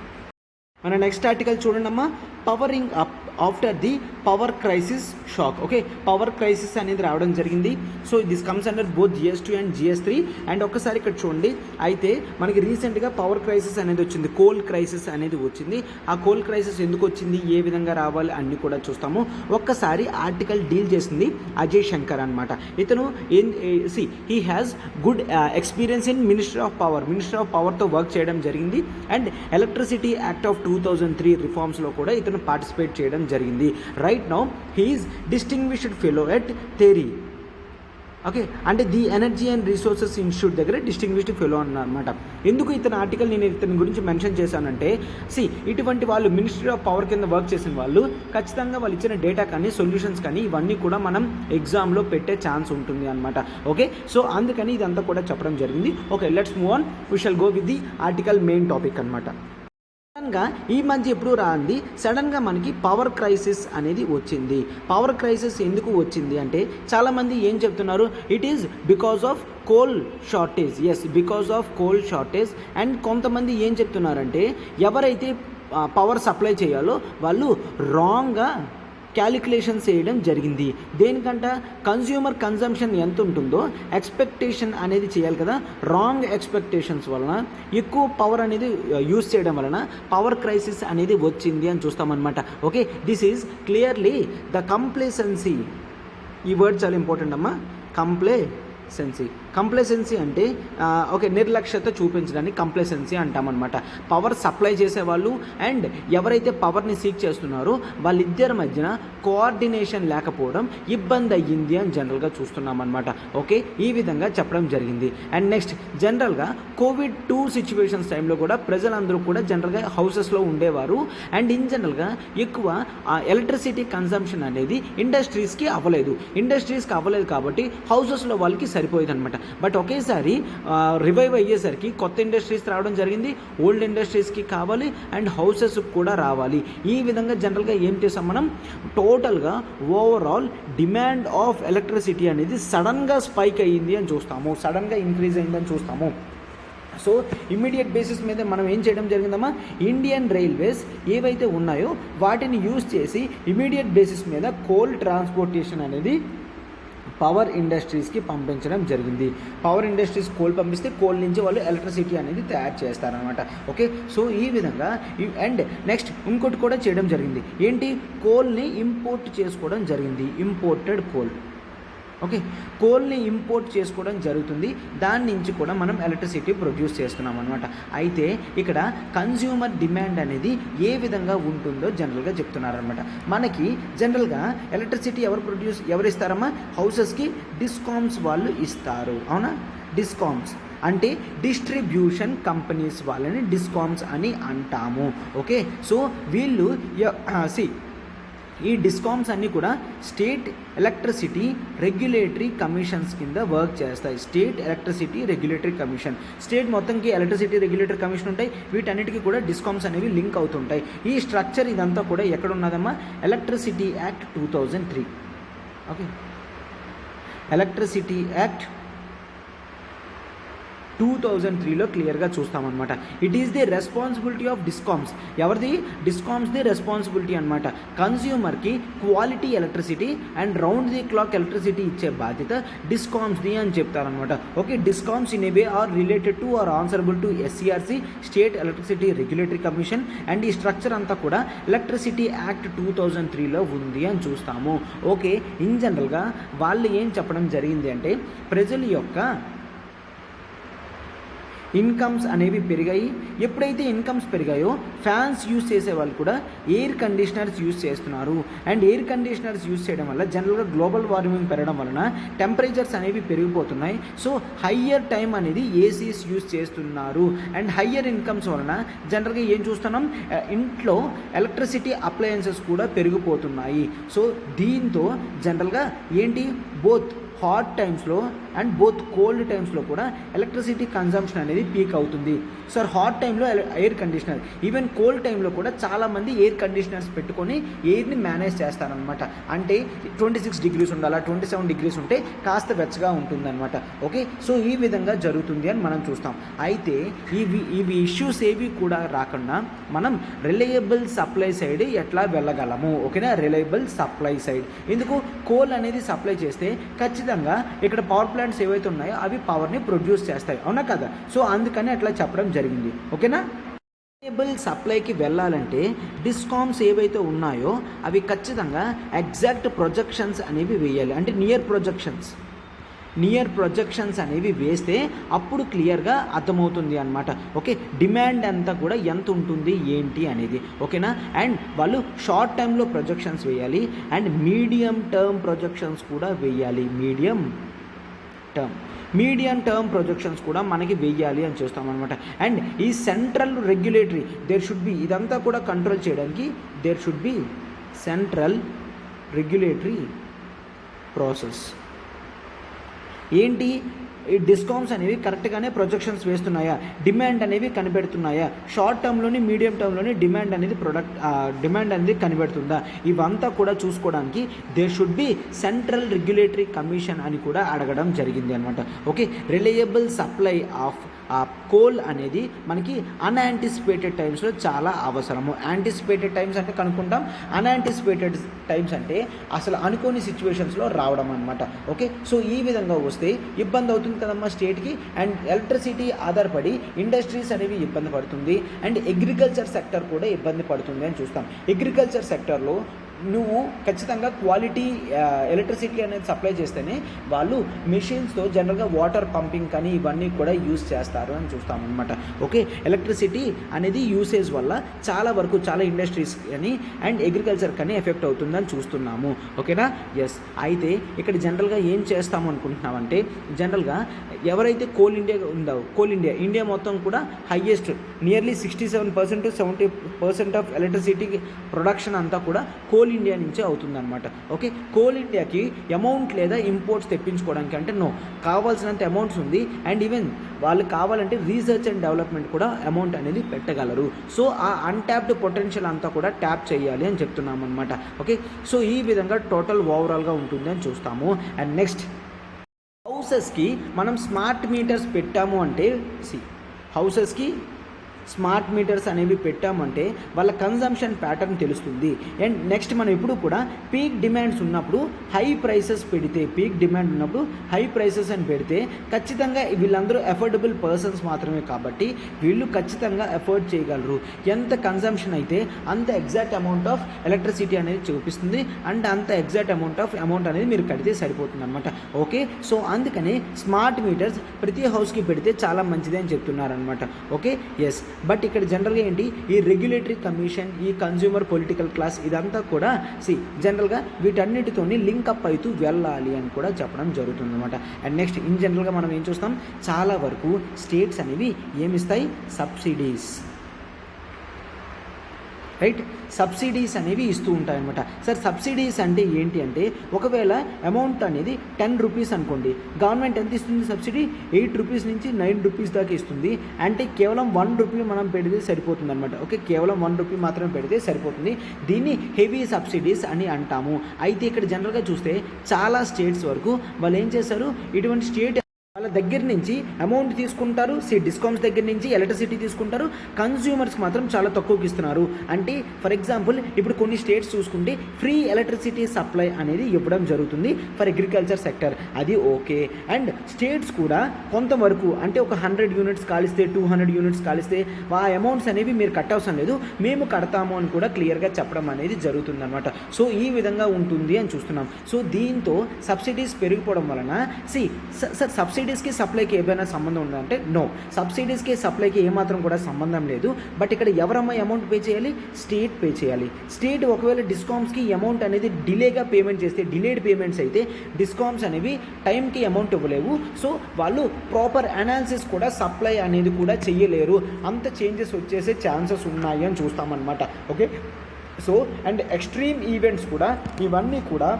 మన నెక్స్ట్ ఆర్టికల్ చూడండి అమ్మా, pouring up after the power crisis shock. Okay, power crisis అనేది రావడం జరిగింది. So this comes under both GS2 and GS3. And ఒక్కసారి ఇక్కడ చూడండి, అయితే మనకి రీసెంట్గా పవర్ క్రైసిస్ అనేది వచ్చింది, కోల్ క్రైసిస్ అనేది వచ్చింది. ఆ కోల్ క్రైసిస్ ఎందుకు వచ్చింది, ఏ విధంగా రావాలి అన్ని కూడా చూస్తాము. ఒక్కసారి ఆర్టికల్ డీల్ చేసింది అజయ్ శంకర్ అనమాట. ఇతను he has good experience in ministry of పవర్తో వర్క్ చేయడం జరిగింది. అండ్ ఎలక్ట్రిసిటీ యాక్ట్ ఆఫ్ 2003 రిఫార్మ్స్లో కూడా ఇతను పార్టిసిపేట్ చేయడం జరిగింది. Right now he is distinguished fellow at TERI. Okay, అంటే the energy and resources institute దగ్గర డిస్టింగ్విష్డ్ ఫెలో అన్నమాట. ఎందుకు ఇతని ఆర్టికల్ నేను ఇతని గురించి మెన్షన్ చేశానంటే ఇటువంటి వాళ్ళు మినిస్ట్రీ ఆఫ్ పవర్ కింద వర్క్ చేసిన వాళ్ళు ఖచ్చితంగా వాళ్ళు ఇచ్చిన డేటా కానీ సొల్యూషన్స్ కానీ ఇవన్నీ కూడా మనం ఎగ్జామ్లో పెట్టే ఛాన్స్ ఉంటుంది అనమాట. ఓకే, సో అందుకని ఇదంతా కూడా చెప్పడం జరిగింది. Okay, let's move on, we shall go with the article main topic అనమాట. సడన్గా ఈ మధ్య ఎప్పుడు రాంది, సడన్గా మనకి పవర్ క్రైసిస్ అనేది వచ్చింది. పవర్ క్రైసిస్ ఎందుకు వచ్చింది అంటే చాలామంది ఏం చెప్తున్నారు, it is because of coal shortage. Yes, because of coal shortage. And కొంతమంది ఏం చెప్తున్నారంటే ఎవరైతే పవర్ సప్లై చేయాలో వాళ్ళు రాంగ్గా క్యాలిక్యులేషన్స్ చేయడం జరిగింది. దేనికంట, కన్జ్యూమర్ కన్జంప్షన్ ఎంత ఉంటుందో ఎక్స్పెక్టేషన్ అనేది చేయాలి కదా. రాంగ్ ఎక్స్పెక్టేషన్స్ వలన ఎక్కువ పవర్ అనేది యూజ్ చేయడం వలన పవర్ క్రైసిస్ అనేది వచ్చింది అని చూస్తామన్నమాట. Okay, this is clearly the complacency. ఈ వర్డ్ చాలా ఇంపార్టెంట్ అమ్మా, కంప్లేసెన్సీ అంటే ఓకే నిర్లక్ష్యత చూపించడానికి కంప్లేసెన్సీ అంటామన్నమాట. పవర్ సప్లై చేసేవాళ్ళు అండ్ ఎవరైతే పవర్ని సీక్ చేస్తున్నారో వాళ్ళిద్దరి మధ్యన కోఆర్డినేషన్ లేకపోవడం ఇబ్బంది అయ్యింది అని జనరల్గా చూస్తున్నామన్నమాట. ఓకే, ఈ విధంగా చెప్పడం జరిగింది. అండ్ నెక్స్ట్ జనరల్గా COVID-2 సిచ్యువేషన్స్ టైంలో కూడా ప్రజలందరూ కూడా జనరల్గా హౌసెస్లో ఉండేవారు. అండ్ ఇన్ జనరల్గా ఎక్కువ ఎలక్ట్రిసిటీ కన్సంప్షన్ అనేది ఇండస్ట్రీస్కి అవ్వలేదు కాబట్టి హౌసెస్లో వాళ్ళకి సరిపోయేది అనమాట. బట్ ఒకేసారి రివైవ్ అయ్యేసరికి కొత్త ఇండస్ట్రీస్ రావడం జరిగింది, ఓల్డ్ ఇండస్ట్రీస్కి కావాలి అండ్ హౌసెస్ కూడా రావాలి. ఈ విధంగా జనరల్గా ఏం చేసాం మనం, టోటల్గా ఓవరాల్ డిమాండ్ ఆఫ్ ఎలక్ట్రిసిటీ అనేది సడన్గా స్పైక్ అయ్యింది అని చూస్తాము, సడన్గా ఇంక్రీజ్ అయిందని చూస్తాము. సో ఇమ్మీడియట్ బేసిస్ మీద మనం ఏం చేయడం జరిగిందమ్మా, ఇండియన్ రైల్వేస్ ఏవైతే ఉన్నాయో వాటిని యూజ్ చేసి ఇమ్మీడియట్ బేసిస్ మీద కోల్ ట్రాన్స్పోర్టేషన్ అనేది పవర్ ఇండస్ట్రీస్కి పంపించడం జరిగింది. పవర్ ఇండస్ట్రీస్ కోల్ పంపిస్తే కోల్ నుంచి వాళ్ళు ఎలక్ట్రిసిటీ అనేది తయారు చేస్తారనమాట. ఓకే, సో ఈ విధంగా అండ్ నెక్స్ట్ ఇంకోటి కూడా చేయడం జరిగింది, ఏంటి, కోల్ని ఇంపోర్ట్ చేసుకోవడం జరిగింది. ఇంపోర్టెడ్ కోల్ ఓకే, కోల్ని ఇంపోర్ట్ చేసుకోవడం జరుగుతుంది, దాని నుంచి కూడా మనం ఎలక్ట్రిసిటీ ప్రొడ్యూస్ చేస్తున్నాం అనమాట. అయితే ఇక్కడ కన్జ్యూమర్ డిమాండ్ అనేది ఏ విధంగా ఉంటుందో జనరల్గా చెప్తున్నారనమాట. మనకి జనరల్గా ఎలక్ట్రిసిటీ ఎవరు ఇస్తారమ్మా? హౌసెస్కి డిస్కామ్స్ వాళ్ళు ఇస్తారు, అవునా? డిస్కామ్స్ అంటే డిస్ట్రిబ్యూషన్ కంపెనీస్ వాళ్ళని డిస్కామ్స్ అని అంటాము. ఓకే, సో వీళ్ళు ఈ డిస్కామ్స్ అన్నీ కూడా స్టేట్ ఎలక్ట్రిసిటీ రెగ్యులేటరీ కమిషన్స్ కింద వర్క్ చేస్తాయి. State electricity regulatory commission, state మొత్తంకి ఎలక్ట్రిసిటీ రెగ్యులేటరీ కమిషన్ ఉంటాయి. వీటన్నిటికీ కూడా డిస్కామ్స్ అనేవి లింక్ అవుతుంటాయి. ఈ స్ట్రక్చర్ ఇదంతా కూడా ఎక్కడ ఉన్నదమ్మా? Electricity act 2003. Okay, electricity act 2003లో క్లియర్గా చూస్తామన్నమాట. It is the responsibility of discoms. ఎవరిది? డిస్కామ్స్ది రెస్పాన్సిబిలిటీ అనమాట. కన్స్యూమర్కి quality electricity and round the clock electricity ఇచ్చే బాధ్యత డిస్కామ్స్ది అని చెప్తారనమాట. Okay, discoms in a way are related to or answerable to SCRC, state electricity regulatory commission. And ఈ స్ట్రక్చర్ అంతా కూడా ఎలక్ట్రిసిటీ యాక్ట్ 2003లో ఉంది అని చూస్తాము. ఓకే, ఇన్ జనరల్గా వాళ్ళు ఏం చెప్పడం జరిగింది అంటే ప్రజల యొక్క ఇన్కమ్స్ అనేవి పెరిగాయి. ఎప్పుడైతే ఇన్కమ్స్ పెరిగాయో ఫ్యాన్స్ యూజ్ చేసే వాళ్ళు కూడా ఎయిర్ కండిషనర్స్ యూజ్ చేస్తున్నారు. అండ్ ఎయిర్ కండిషనర్స్ యూజ్ చేయడం వల్ల జనరల్గా గ్లోబల్ వార్మింగ్ పెరగడం వలన టెంపరేచర్స్ అనేవి పెరిగిపోతున్నాయి. సో హయ్యర్ టైం అనేది ఏసీస్ యూజ్ చేస్తున్నారు. అండ్ హయ్యర్ ఇన్కమ్స్ వలన జనరల్గా ఏం చూస్తున్నాం? ఇంట్లో ఎలక్ట్రిసిటీ అప్లయన్సెస్ కూడా పెరిగిపోతున్నాయి. సో దీంతో జనరల్గా ఏంటి? బోత్ హాట్ టైమ్స్లో అండ్ బోత్ కోల్డ్ టైమ్స్లో కూడా ఎలక్ట్రిసిటీ కన్జంప్షన్ అనేది పీక్ అవుతుంది. సార్ హాట్ టైంలో ఎయిర్ కండిషనర్, ఈవెన్ కోల్డ్ టైంలో కూడా చాలామంది ఎయిర్ కండిషనర్స్ పెట్టుకొని ఎయిర్ని మేనేజ్ చేస్తారనమాట. అంటే 26 degrees ఉండాలా, 27 degrees ఉంటే కాస్త వెచ్చగా ఉంటుందన్నమాట. ఓకే, సో ఈ విధంగా జరుగుతుంది అని మనం చూస్తాం. అయితే ఇవి ఇష్యూస్ ఏవి కూడా రాకుండా మనం రిలయబుల్ సప్లై సైడ్ ఎట్లా వెళ్ళగలము? ఓకేనా, రిలయబుల్ సప్లై సైడ్. ఎందుకు? కోల్ అనేది సప్లై చేస్తే ఖచ్చితంగా ఇక్కడ పవర్ ప్లాంట్స్ ఏవైతే ఉన్నాయో అవి పవర్ని ప్రొడ్యూస్ చేస్తాయి, అవునా కదా? సో అందుకని అట్లా చెప్పడం జరిగింది. ఓకేనా, రిలయబుల్ సప్లైకి వెళ్ళాలంటే డిస్కామ్స్ ఏవైతే ఉన్నాయో అవి ఖచ్చితంగా ఎగ్జాక్ట్ ప్రొజెక్షన్స్ అనేవి వేయాలి. అంటే నియర్ ప్రొజెక్షన్స్ అనేవి వేస్తే అప్పుడు క్లియర్గా అర్థమవుతుంది అనమాట. ఓకే, డిమాండ్ అంతా కూడా ఎంత ఉంటుంది ఏంటి అనేది. ఓకేనా, అండ్ వాళ్ళు షార్ట్ టైంలో ప్రొజెక్షన్స్ వేయాలి అండ్ మీడియం టర్మ్ ప్రొజెక్షన్స్ కూడా వేయాలి. మీడియం టర్మ్ ప్రొజెక్షన్స్ కూడా మనకి వెయ్యాలి అని చూస్తామన్నమాట. అండ్ ఈ సెంట్రల్ రెగ్యులేటరీ ఇదంతా కూడా కంట్రోల్ చేయడానికి there should be central regulatory process. ఏంటి? ఈ డిస్కామ్స్ అనేవి కరెక్ట్గానే ప్రొజెక్షన్స్ వేస్తున్నాయా, డిమాండ్ అనేవి కనిపెడుతున్నాయా, షార్ట్ టర్మ్లోని మీడియం టర్మ్లోని డిమాండ్ అనేది కనిపెడుతుందా, ఇవంతా కూడా చూసుకోవడానికి there should be central regulatory commission అని కూడా అడగడం జరిగింది అనమాట. Okay, reliable supply of coal అనేది మనకి అన్యాంటిసిపేటెడ్ టైమ్స్లో చాలా అవసరము. యాంటిసిపేటెడ్ టైమ్స్ అంటే కనుక్కుంటాం, అన్యాంటిసిపేటెడ్ టైమ్స్ అంటే అసలు అనుకోని సిచ్యువేషన్స్లో రావడం అనమాట. ఓకే, సో ఈ విధంగా వస్తే ఇబ్బంది అవుతుంది కదమ్మా స్టేట్కి. అండ్ ఎలక్ట్రిసిటీ ఆధారపడి ఇండస్ట్రీస్ అనేవి ఇబ్బంది పడుతుంది అండ్ అగ్రికల్చర్ సెక్టర్ కూడా ఇబ్బంది పడుతుంది అని చూస్తాం. అగ్రికల్చర్ సెక్టర్లో నువ్వు ఖచ్చితంగా క్వాలిటీ ఎలక్ట్రిసిటీ అనేది సప్లై చేస్తేనే వాళ్ళు మెషిన్స్తో జనరల్గా వాటర్ పంపింగ్ కానీ ఇవన్నీ కూడా యూజ్ చేస్తారు అని చూస్తామన్నమాట. ఓకే, ఎలక్ట్రిసిటీ అనేది యూసేజ్ వల్ల చాలా ఇండస్ట్రీస్ కానీ అండ్ అగ్రికల్చర్ కానీ ఎఫెక్ట్ అవుతుందని చూస్తున్నాము. ఓకేనా, ఎస్. అయితే ఇక్కడ జనరల్గా ఏం చేస్తాము అనుకుంటున్నామంటే జనరల్గా ఎవరైతే కోల్ ఇండియా మొత్తం కూడా highest nearly 67% to 70% of electricity production అంతా కూడా కోల్ ఇండియా నుంచే అవుతుందన్నమాట. ఓకే, కోల్ ఇండియాకి అమౌంట్ లేదా ఇంపోర్ట్స్ తెప్పించుకోవడానికి అంటే కావాల్సినంత అమౌంట్స్ ఉంది. అండ్ ఈవెన్ వాళ్ళు కావాలంటే రీసెర్చ్ అండ్ డెవలప్మెంట్ కూడా అమౌంట్ అనేది పెట్టగలరు. సో ఆ అన్ట్యాప్డ్ పొటెన్షియల్ అంతా కూడా ట్యాప్ చేయాలి అని చెప్తున్నాము అనమాట. ఓకే, సో ఈ విధంగా టోటల్ ఓవరాల్గా ఉంటుంది అని చూస్తాము. అండ్ నెక్స్ట్, హౌసెస్కి మనం స్మార్ట్ మీటర్స్ పెట్టాము అంటే హౌసెస్కి స్మార్ట్ మీటర్స్ అనేవి పెట్టామంటే వాళ్ళ కన్జంప్షన్ ప్యాటర్న్ తెలుస్తుంది. అండ్ నెక్స్ట్ మనం ఎప్పుడు కూడా పీక్ డిమాండ్స్ ఉన్నప్పుడు హై ప్రైసెస్ పెడితే, పీక్ డిమాండ్ ఉన్నప్పుడు హై ప్రైసెస్ అని పెడితే ఖచ్చితంగా వీళ్ళందరూ అఫోర్డబుల్ పర్సన్స్ మాత్రమే కాబట్టి వీళ్ళు ఖచ్చితంగా అఫోర్డ్ చేయగలరు. ఎంత కన్జంప్షన్ అయితే అంత ఎగ్జాక్ట్ అమౌంట్ ఆఫ్ ఎలక్ట్రిసిటీ అనేది చూపిస్తుంది అండ్ అంత ఎగ్జాక్ట్ అమౌంట్ అనేది మీరు కడితే సరిపోతుంది అనమాట. ఓకే, సో అందుకని స్మార్ట్ మీటర్స్ ప్రతి హౌస్కి పెడితే చాలా మంచిది అని చెప్తున్నారనమాట. Okay, yes. బట్ ఇక్కడ జనరల్గా ఏంటి, ఈ రెగ్యులేటరీ కమిషన్, ఈ కన్జ్యూమర్ పొలిటికల్ క్లాస్ ఇదంతా కూడా జనరల్గా వీటన్నిటితో లింక్ అప్ అవుతూ వెళ్ళాలి అని కూడా చెప్పడం జరుగుతుంది అనమాట. అండ్ నెక్స్ట్ ఇన్ జనరల్గా మనం ఏం చూస్తాం, చాలా వరకు స్టేట్స్ అనేవి ఏమిస్తాయి, సబ్సిడీస్, రైట్, సబ్సిడీస్ అనేవి ఇస్తూ ఉంటాయన్నమాట. సార్ సబ్సిడీస్ అంటే ఏంటి అంటే, ఒకవేళ అమౌంట్ అనేది 10 రూపీస్ అనుకోండి, గవర్నమెంట్ ఎంత ఇస్తుంది సబ్సిడీ, 8 రూపీస్ నుంచి 9 రూపీస్ దాకా ఇస్తుంది. అంటే కేవలం 1 రూపీ మనం పెడితే సరిపోతుంది అనమాట. ఓకే, కేవలం 1 రూపీ మాత్రమే పెడితే సరిపోతుంది. దీన్ని హెవీ సబ్సిడీస్ అని అంటాము. అయితే ఇక్కడ జనరల్గా చూస్తే చాలా స్టేట్స్ వరకు వాళ్ళు ఏం చేశారు, ఇటువంటి స్టేట్ వాళ్ళ దగ్గర నుంచి అమౌంట్ తీసుకుంటారు, డిస్కౌంట్స్ దగ్గర నుంచి ఎలక్ట్రిసిటీ తీసుకుంటారు, కన్స్యూమర్స్కి మాత్రం చాలా తక్కువకి ఇస్తున్నారు. అంటే ఫర్ ఎగ్జాంపుల్ ఇప్పుడు కొన్ని స్టేట్స్ చూసుకుంటే ఫ్రీ ఎలక్ట్రిసిటీ సప్లై అనేది ఇవ్వడం జరుగుతుంది ఫర్ అగ్రికల్చర్ సెక్టర్, అది ఓకే. అండ్ స్టేట్స్ కూడా కొంతవరకు అంటే ఒక 100 యూనిట్స్ కాలిస్తే 200 యూనిట్స్ కాలిస్తే ఆ అమౌంట్స్ అనేవి మీరు కట్టవసరం లేదు, మేము కడతాము అని కూడా క్లియర్గా చెప్పడం అనేది జరుగుతుంది అనమాట. సో ఈ విధంగా ఉంటుంది అని చూస్తున్నాం. సో దీంతో సబ్సిడీస్ పెరిగిపోవడం వలన సబ్సిడీస్కి సప్లైకి ఏమైనా సంబంధం ఉందంటే నో, సబ్సిడీస్కి సప్లైకి ఏమాత్రం కూడా సంబంధం లేదు. బట్ ఇక్కడ ఎవరమ్మా అమౌంట్ పే చేయాలి, స్టేట్ పే చేయాలి. స్టేట్ ఒకవేళ డిస్కామ్స్కి అమౌంట్ అనేది డిలేగా పేమెంట్ చేస్తే, డిలేడ్ పేమెంట్స్ అయితే డిస్కామ్స్ అనేవి టైంకి అమౌంట్ ఇవ్వలేవు. సో వాళ్ళు ప్రాపర్ అనాలిసిస్ కూడా సప్లై అనేది కూడా చెయ్యలేరు, అంత చేంజెస్ వచ్చేసే ఛాన్సెస్ ఉన్నాయి అని చూస్తామన్నమాట. Okay, so and extreme events కూడా ఇవన్నీ కూడా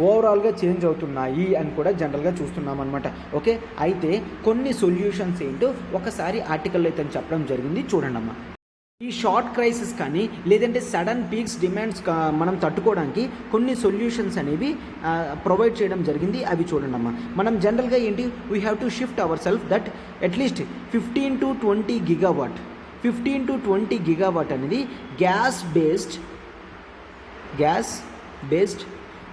ఓవరాల్గా చేంజ్ అవుతున్నాయి అని కూడా జనరల్గా చూస్తున్నాం అనమాట. ఓకే, అయితే కొన్ని సొల్యూషన్స్ ఏంటో ఒకసారి ఆర్టికల్లో అయితే చెప్పడం జరిగింది, చూడండి అమ్మా. ఈ షార్ట్ క్రైసిస్ కానీ లేదంటే సడన్ పీక్స్ డిమాండ్స్ మనం తట్టుకోవడానికి కొన్ని సొల్యూషన్స్ అనేవి ప్రొవైడ్ చేయడం జరిగింది, అవి చూడండి అమ్మా. మనం జనరల్గా ఏంటి, we have to shift our self that at least 15 to 20 gigawatt, 15 to 20 gigawatt అనేది గ్యాస్ బేస్డ్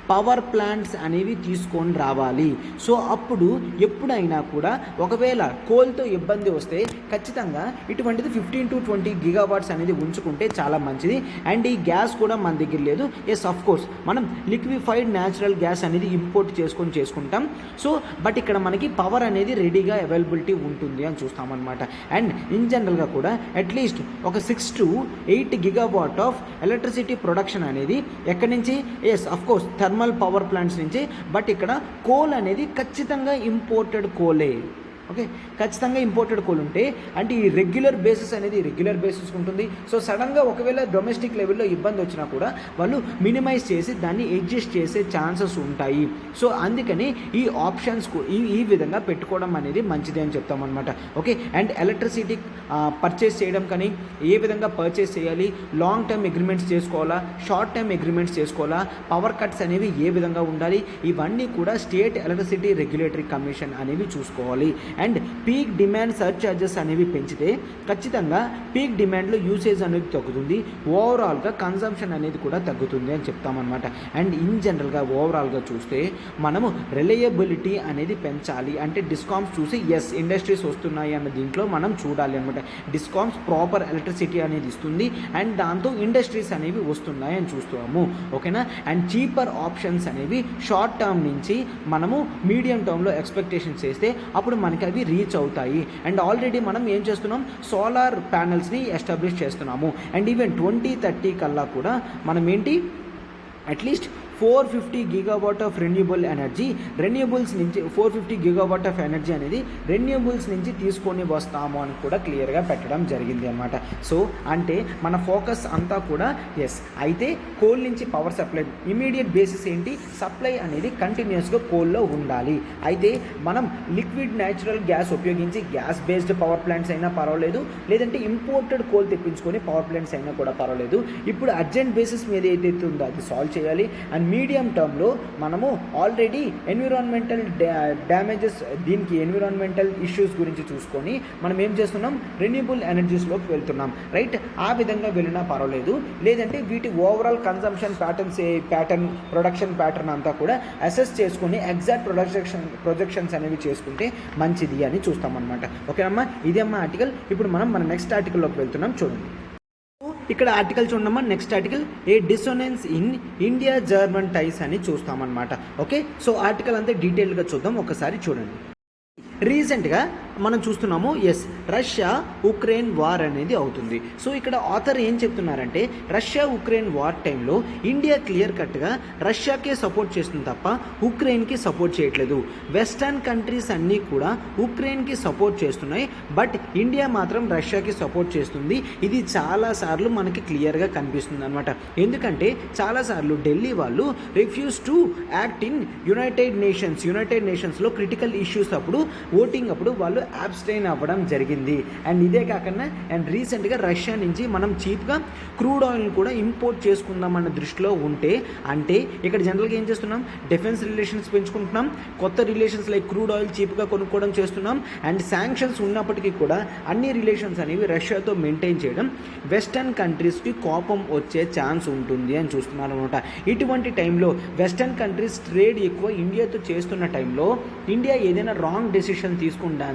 పవర్ ప్లాంట్స్ అనేవి తీసుకొని రావాలి. సో అప్పుడు ఎప్పుడైనా కూడా ఒకవేళ కోల్తో ఇబ్బంది వస్తే ఖచ్చితంగా ఇటువంటిది 15 to 20 గిగావాట్స్ అనేది ఉంచుకుంటే చాలా మంచిది. అండ్ ఈ గ్యాస్ కూడా మన దగ్గర లేదు, ఎస్ ఆఫ్ కోర్స్ మనం లిక్విఫైడ్ న్యాచురల్ గ్యాస్ అనేది ఇంపోర్ట్ చేసుకుంటాం. సో బట్ ఇక్కడ మనకి పవర్ అనేది రెడీగా అవైలబిలిటీ ఉంటుంది అని చూస్తామన్నమాట. అండ్ ఇన్ జనరల్గా కూడా అట్లీస్ట్ ఒక 6 to 8 gigawatt of electricity production అనేది ఎక్కడి నుంచి, yes of course thermal power plants నుంచి. బట్ ఇక్కడ కోల్ అనేది ఖచ్చితంగా ఇంపోర్టెడ్ కోలే. ఓకే, ఖచ్చితంగా ఇంపోర్టెడ్ కోల్ ఉంటే అంటే ఈ రెగ్యులర్ బేసిస్ ఉంటుంది. సో సడన్గా ఒకవేళ డొమెస్టిక్ లెవెల్లో ఇబ్బంది వచ్చినా కూడా వాళ్ళు మినిమైజ్ చేసి దాన్ని అడ్జస్ట్ చేసే ఛాన్సెస్ ఉంటాయి. సో అందుకని ఈ ఆప్షన్స్ ఈ విధంగా పెట్టుకోవడం అనేది మంచిది అని చెప్తామన్నమాట. ఓకే, అండ్ ఎలక్ట్రిసిటీ పర్చేస్ చేయడం కానీ ఏ విధంగా పర్చేస్ చేయాలి, లాంగ్ టర్మ్ అగ్రిమెంట్స్ చేసుకోవాలా, షార్ట్ టర్మ్ అగ్రిమెంట్స్ చేసుకోవాలా, పవర్ కట్స్ అనేవి ఏ విధంగా ఉండాలి, ఇవన్నీ కూడా స్టేట్ ఎలక్ట్రిసిటీ రెగ్యులేటరీ కమిషన్ అనేవి చూసుకోవాలి. And peak demand search charges అనేవి పెంచితే ఖచ్చితంగా పీక్ డిమాండ్లో యూసేజ్ అనేది తగ్గుతుంది, ఓవరాల్గా కన్సంప్షన్ అనేది కూడా తగ్గుతుంది అని చెప్తామన్నమాట. అండ్ ఇన్ జనరల్గా ఓవరాల్గా చూస్తే మనము రిలయబిలిటీ అనేది పెంచాలి. అంటే డిస్కామ్స్ చూసి ఎస్ ఇండస్ట్రీస్ వస్తున్నాయి అన్న దీంట్లో మనం చూడాలి అనమాట. డిస్కామ్స్ ప్రాపర్ ఎలక్ట్రిసిటీ అనేది ఇస్తుంది అండ్ దాంతో ఇండస్ట్రీస్ అనేవి వస్తున్నాయి అని చూస్తాము. ఓకేనా, అండ్ చీపర్ ఆప్షన్స్ అనేవి షార్ట్ టర్మ్ నుంచి మనము మీడియం టర్మ్లో ఎక్స్పెక్టేషన్స్ చేస్తే అప్పుడు మనకి అవి రీచ్ అవుతాయి. అండ్ ఆల్రెడీ మనం ఏం చేస్తున్నాం, సోలార్ ప్యానల్స్ని ఎస్టాబ్లిష్ చేస్తున్నాము. అండ్ ఈవెన్ 2030 కల్లా కూడా మనం ఏంటి అట్లీస్ట్ 450 గిగావాట్ ఆఫ్ రెన్యూబుల్స్ నుంచి 450 గిగావాట్ ఆఫ్ ఎనర్జీ అనేది రెన్యూబుల్స్ నుంచి తీసుకొని వస్తాము అని కూడా క్లియర్గా పెట్టడం జరిగింది అనమాట. సో అంటే మన ఫోకస్ అంతా కూడా ఎస్ అయితే కోల్ నుంచి పవర్ సప్లై ఇమీడియట్ బేసిస్ ఏంటి, సప్లై అనేది కంటిన్యూస్గా కోల్లో ఉండాలి. అయితే మనం లిక్విడ్ న్యాచురల్ గ్యాస్ ఉపయోగించి గ్యాస్ బేస్డ్ పవర్ ప్లాంట్స్ అయినా పర్వాలేదు, లేదంటే ఇంపోర్టెడ్ కోల్ తెప్పించుకొని పవర్ ప్లాంట్స్ అయినా కూడా పర్వాలేదు. ఇప్పుడు అర్జెంట్ బేసిస్ మీద ఏదైతే ఉందో అది సాల్వ్ చేయాలి. అండ్ మీడియం టర్మ్లో మనము ఆల్రెడీ ఎన్విరాన్మెంటల్ డ్యామేజెస్, దీనికి ఎన్విరాన్మెంటల్ ఇష్యూస్ గురించి చూసుకొని మనం ఏం చేస్తున్నాం, రెన్యూబుల్ ఎనర్జీస్లోకి వెళ్తున్నాం, రైట్. ఆ విధంగా వెళ్ళినా పర్వాలేదు, లేదంటే వీటి ఓవరాల్ కన్సంప్షన్ ప్రొడక్షన్ ప్యాటర్న్ అంతా కూడా అసెస్ చేసుకొని ఎగ్జాక్ట్ ప్రొజెక్షన్స్ అనేవి చేసుకుంటే మంచిది అని చూస్తామన్నమాట. ఓకేనమ్మా, ఇదేమ్మా ఆర్టికల్. ఇప్పుడు మనం మన నెక్స్ట్ ఆర్టికల్లోకి వెళ్తున్నాం, చూడండి. ఇక్కడ ఆర్టికల్ చూడమ్మా, next article a dissonance in India German ties అని చూస్తామన్నమాట. ఓకే, సో ఆర్టికల్ అంతా డీటెయిల్గా చూద్దాం, ఒకసారి చూడండి. రీసెంట్గా మనం చూస్తున్నాము, రష్యా ఉక్రెయిన్ వార్ అనేది అవుతుంది. సో ఇక్కడ ఆథర్ ఏం చెప్తున్నారంటే, రష్యా ఉక్రెయిన్ వార్ టైంలో ఇండియా క్లియర్ కట్గా రష్యాకే సపోర్ట్ చేస్తుంది తప్ప ఉక్రెయిన్కి సపోర్ట్ చేయట్లేదు. వెస్టర్న్ కంట్రీస్ అన్నీ కూడా ఉక్రెయిన్కి సపోర్ట్ చేస్తున్నాయి, బట్ ఇండియా మాత్రం రష్యాకి సపోర్ట్ చేస్తుంది. ఇది చాలాసార్లు మనకి క్లియర్గా కనిపిస్తుంది అనమాట. ఎందుకంటే చాలాసార్లు ఢిల్లీ వాళ్ళు refuse to act in United నేషన్స్లో క్రిటికల్ ఇష్యూస్ అప్పుడు, ఓటింగ్ అప్పుడు వాళ్ళు అబ్స్టైన్ అవ్వడం జరిగింది. అండ్ ఇదే కాకుండా రీసెంట్గా రష్యా నుంచి మనం చీప్గా క్రూడ్ ఆయిల్ని కూడా ఇంపోర్ట్ చేసుకుందాం అన్న దృష్టిలో ఉంటే, అంటే ఇక్కడ జనరల్గా ఏం చేస్తున్నాం, డిఫెన్స్ రిలేషన్స్ పెంచుకుంటున్నాం, కొత్త రిలేషన్స్ లైక్ క్రూడ్ ఆయిల్ చీప్గా కొనుక్కోవడం చేస్తున్నాం. అండ్ శాంక్షన్స్ ఉన్నప్పటికీ కూడా అన్ని రిలేషన్స్ అనేవి రష్యాతో మెయింటైన్ చేయడం వెస్టర్న్ కంట్రీస్కి కోపం వచ్చే ఛాన్స్ ఉంటుంది అని చూస్తున్నారు అనమాట. ఇటువంటి టైంలో వెస్టర్న్ కంట్రీస్ ట్రేడ్ ఎక్కువ ఇండియాతో చేస్తున్న టైంలో ఇండియా ఏదైనా రాంగ్ డెసిషన్ తీసుకుంటే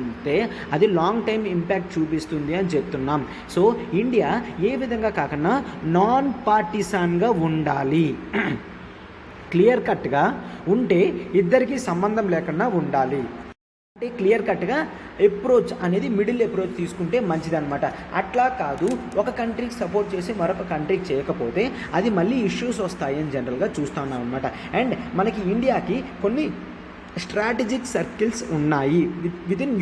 అది లాంగ్ టైం ఇంపాక్ట్ చూపిస్తుంది అని చెప్తున్నాం. సో ఇండియా ఏ విధంగా కాకుండా నాన్ పార్టిసాన్గా ఉండాలి, క్లియర్ కట్గా ఉంటే ఇద్దరికి సంబంధం లేకుండా ఉండాలి. అంటే క్లియర్ కట్గా అప్రోచ్ అనేది మిడిల్ అప్రోచ్ తీసుకుంటే మంచిదన్నమాట. అట్లా కాదు, ఒక కంట్రీకి సపోర్ట్ చేసి మరొక కంట్రీకి చేయకపోతే అది మళ్ళీ ఇష్యూస్ వస్తాయని జనరల్గా చూస్తూ ఉన్నాం అనమాట. అండ్ మనకి ఇండియాకి కొన్ని స్ట్రాటజిక్ సర్కిల్స్ ఉన్నాయి విదిన్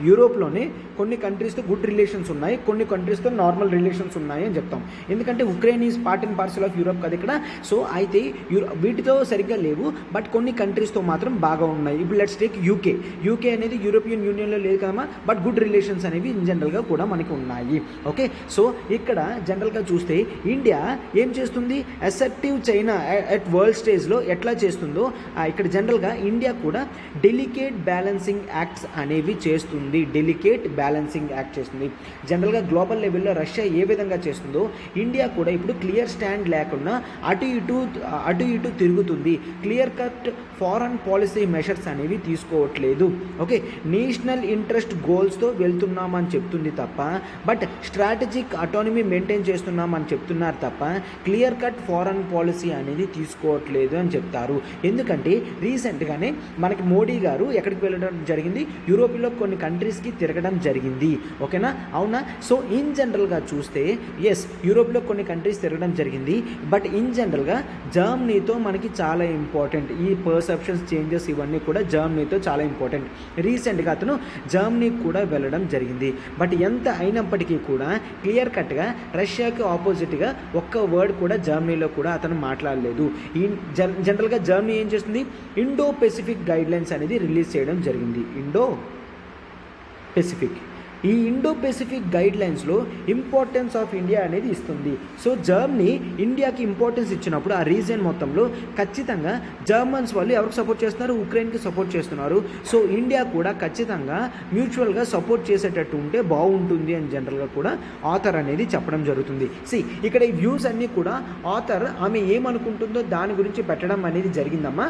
యూరోప్లోనే కొన్ని కంట్రీస్తో గుడ్ రిలేషన్స్ ఉన్నాయి, కొన్ని కంట్రీస్తో నార్మల్ రిలేషన్స్ ఉన్నాయి అని చెప్తాం. ఎందుకంటే Ukraine is part and parcel of Europe కదా ఇక్కడ. సో అయితే వీటితో సరిగ్గా లేవు, బట్ కొన్ని కంట్రీస్తో మాత్రం బాగా ఉన్నాయి. ఇప్పుడు లెట్స్ టేక్ యూకే అనేది యూరోపియన్ యూనియన్లో లేదు కదమ్మా, బట్ గుడ్ రిలేషన్స్ అనేవి ఇన్ జనరల్గా కూడా మనకి ఉన్నాయి. ఓకే, సో ఇక్కడ జనరల్గా చూస్తే ఇండియా ఏం చేస్తుంది, అసెప్టివ్ చైనా అట్ వరల్డ్ స్టేజ్లో ఎట్లా చేస్తుందో ఇక్కడ జనరల్గా ఇండియా కూడా డెలికేట్ బ్యాలెన్సింగ్ యాక్ట్స్ అనేవి చేస్తుంది. జనరల్గా గ్లోబల్ లెవెల్లో రష్యా ఏ విధంగా చేస్తుందో ఇండియా కూడా ఇప్పుడు క్లియర్ స్టాండ్ లేకుండా అటు ఇటు తిరుగుతుంది. Clear cut foreign policy measures అనేవి తీసుకోవట్లేదు. ఓకే, నేషనల్ ఇంట్రెస్ట్ గోల్స్తో వెళ్తున్నామని చెప్తుంది తప్ప, బట్ స్ట్రాటజిక్ అటానమీ మెయింటైన్ చేస్తున్నామని చెప్తున్నారు తప్ప క్లియర్ కట్ ఫారెన్ పాలసీ అనేది తీసుకోవట్లేదు అని చెప్తారు. ఎందుకంటే రీసెంట్గానే మనకి మోడీ గారు ఎక్కడికి వెళ్ళడం జరిగింది, యూరోప్లో కొన్ని కంట్రీస్కి తిరగడం జరిగింది. ఓకేనా, అవునా. సో ఇన్ జనరల్గా చూస్తే యూరోప్లో కొన్ని కంట్రీస్ తిరగడం జరిగింది, బట్ ఇన్ జనరల్గా జర్మనీతో మనకి చాలా ఇంపార్టెంట్. ఈ పర్సెప్షన్స్ చేంజెస్ ఇవన్నీ కూడా జర్మనీతో చాలా ఇంపార్టెంట్. రీసెంట్గా అతను జర్మనీకి కూడా వెళ్ళడం జరిగింది. బట్ ఎంత అయినప్పటికీ కూడా క్లియర్ కట్గా రష్యాకి ఆపోజిట్గా ఒక్క వర్డ్ కూడా జర్మనీలో కూడా అతను మాట్లాడలేదు. ఈ జనరల్గా జర్మనీ ఏం చేస్తుంది, ఇండో పెసిఫిక్ గైడ్లైన్స్ అనేది రిలీజ్ చేయడం జరిగింది. ఇండో పెసిఫిక్ ఈ ఇండో పెసిఫిక్ గైడ్లైన్స్లో ఇంపార్టెన్స్ ఆఫ్ ఇండియా అనేది ఇస్తుంది. సో జర్మనీ ఇండియాకి ఇంపార్టెన్స్ ఇచ్చినప్పుడు ఆ రీజియన్ మొత్తంలో ఖచ్చితంగా జర్మన్స్ వాళ్ళు ఎవరికి సపోర్ట్ చేస్తున్నారు, ఉక్రెయిన్కి సపోర్ట్ చేస్తున్నారు. సో ఇండియా కూడా ఖచ్చితంగా మ్యూచువల్గా సపోర్ట్ చేసేటట్టు ఉంటే బాగుంటుంది అని జనరల్గా కూడా ఆథర్ అనేది చెప్పడం జరుగుతుంది. ఇక్కడ ఈ వ్యూస్ అన్నీ కూడా ఆథర్ ఆమె ఏమనుకుంటుందో దాని గురించి పెట్టడం అనేది జరిగిందమ్మా.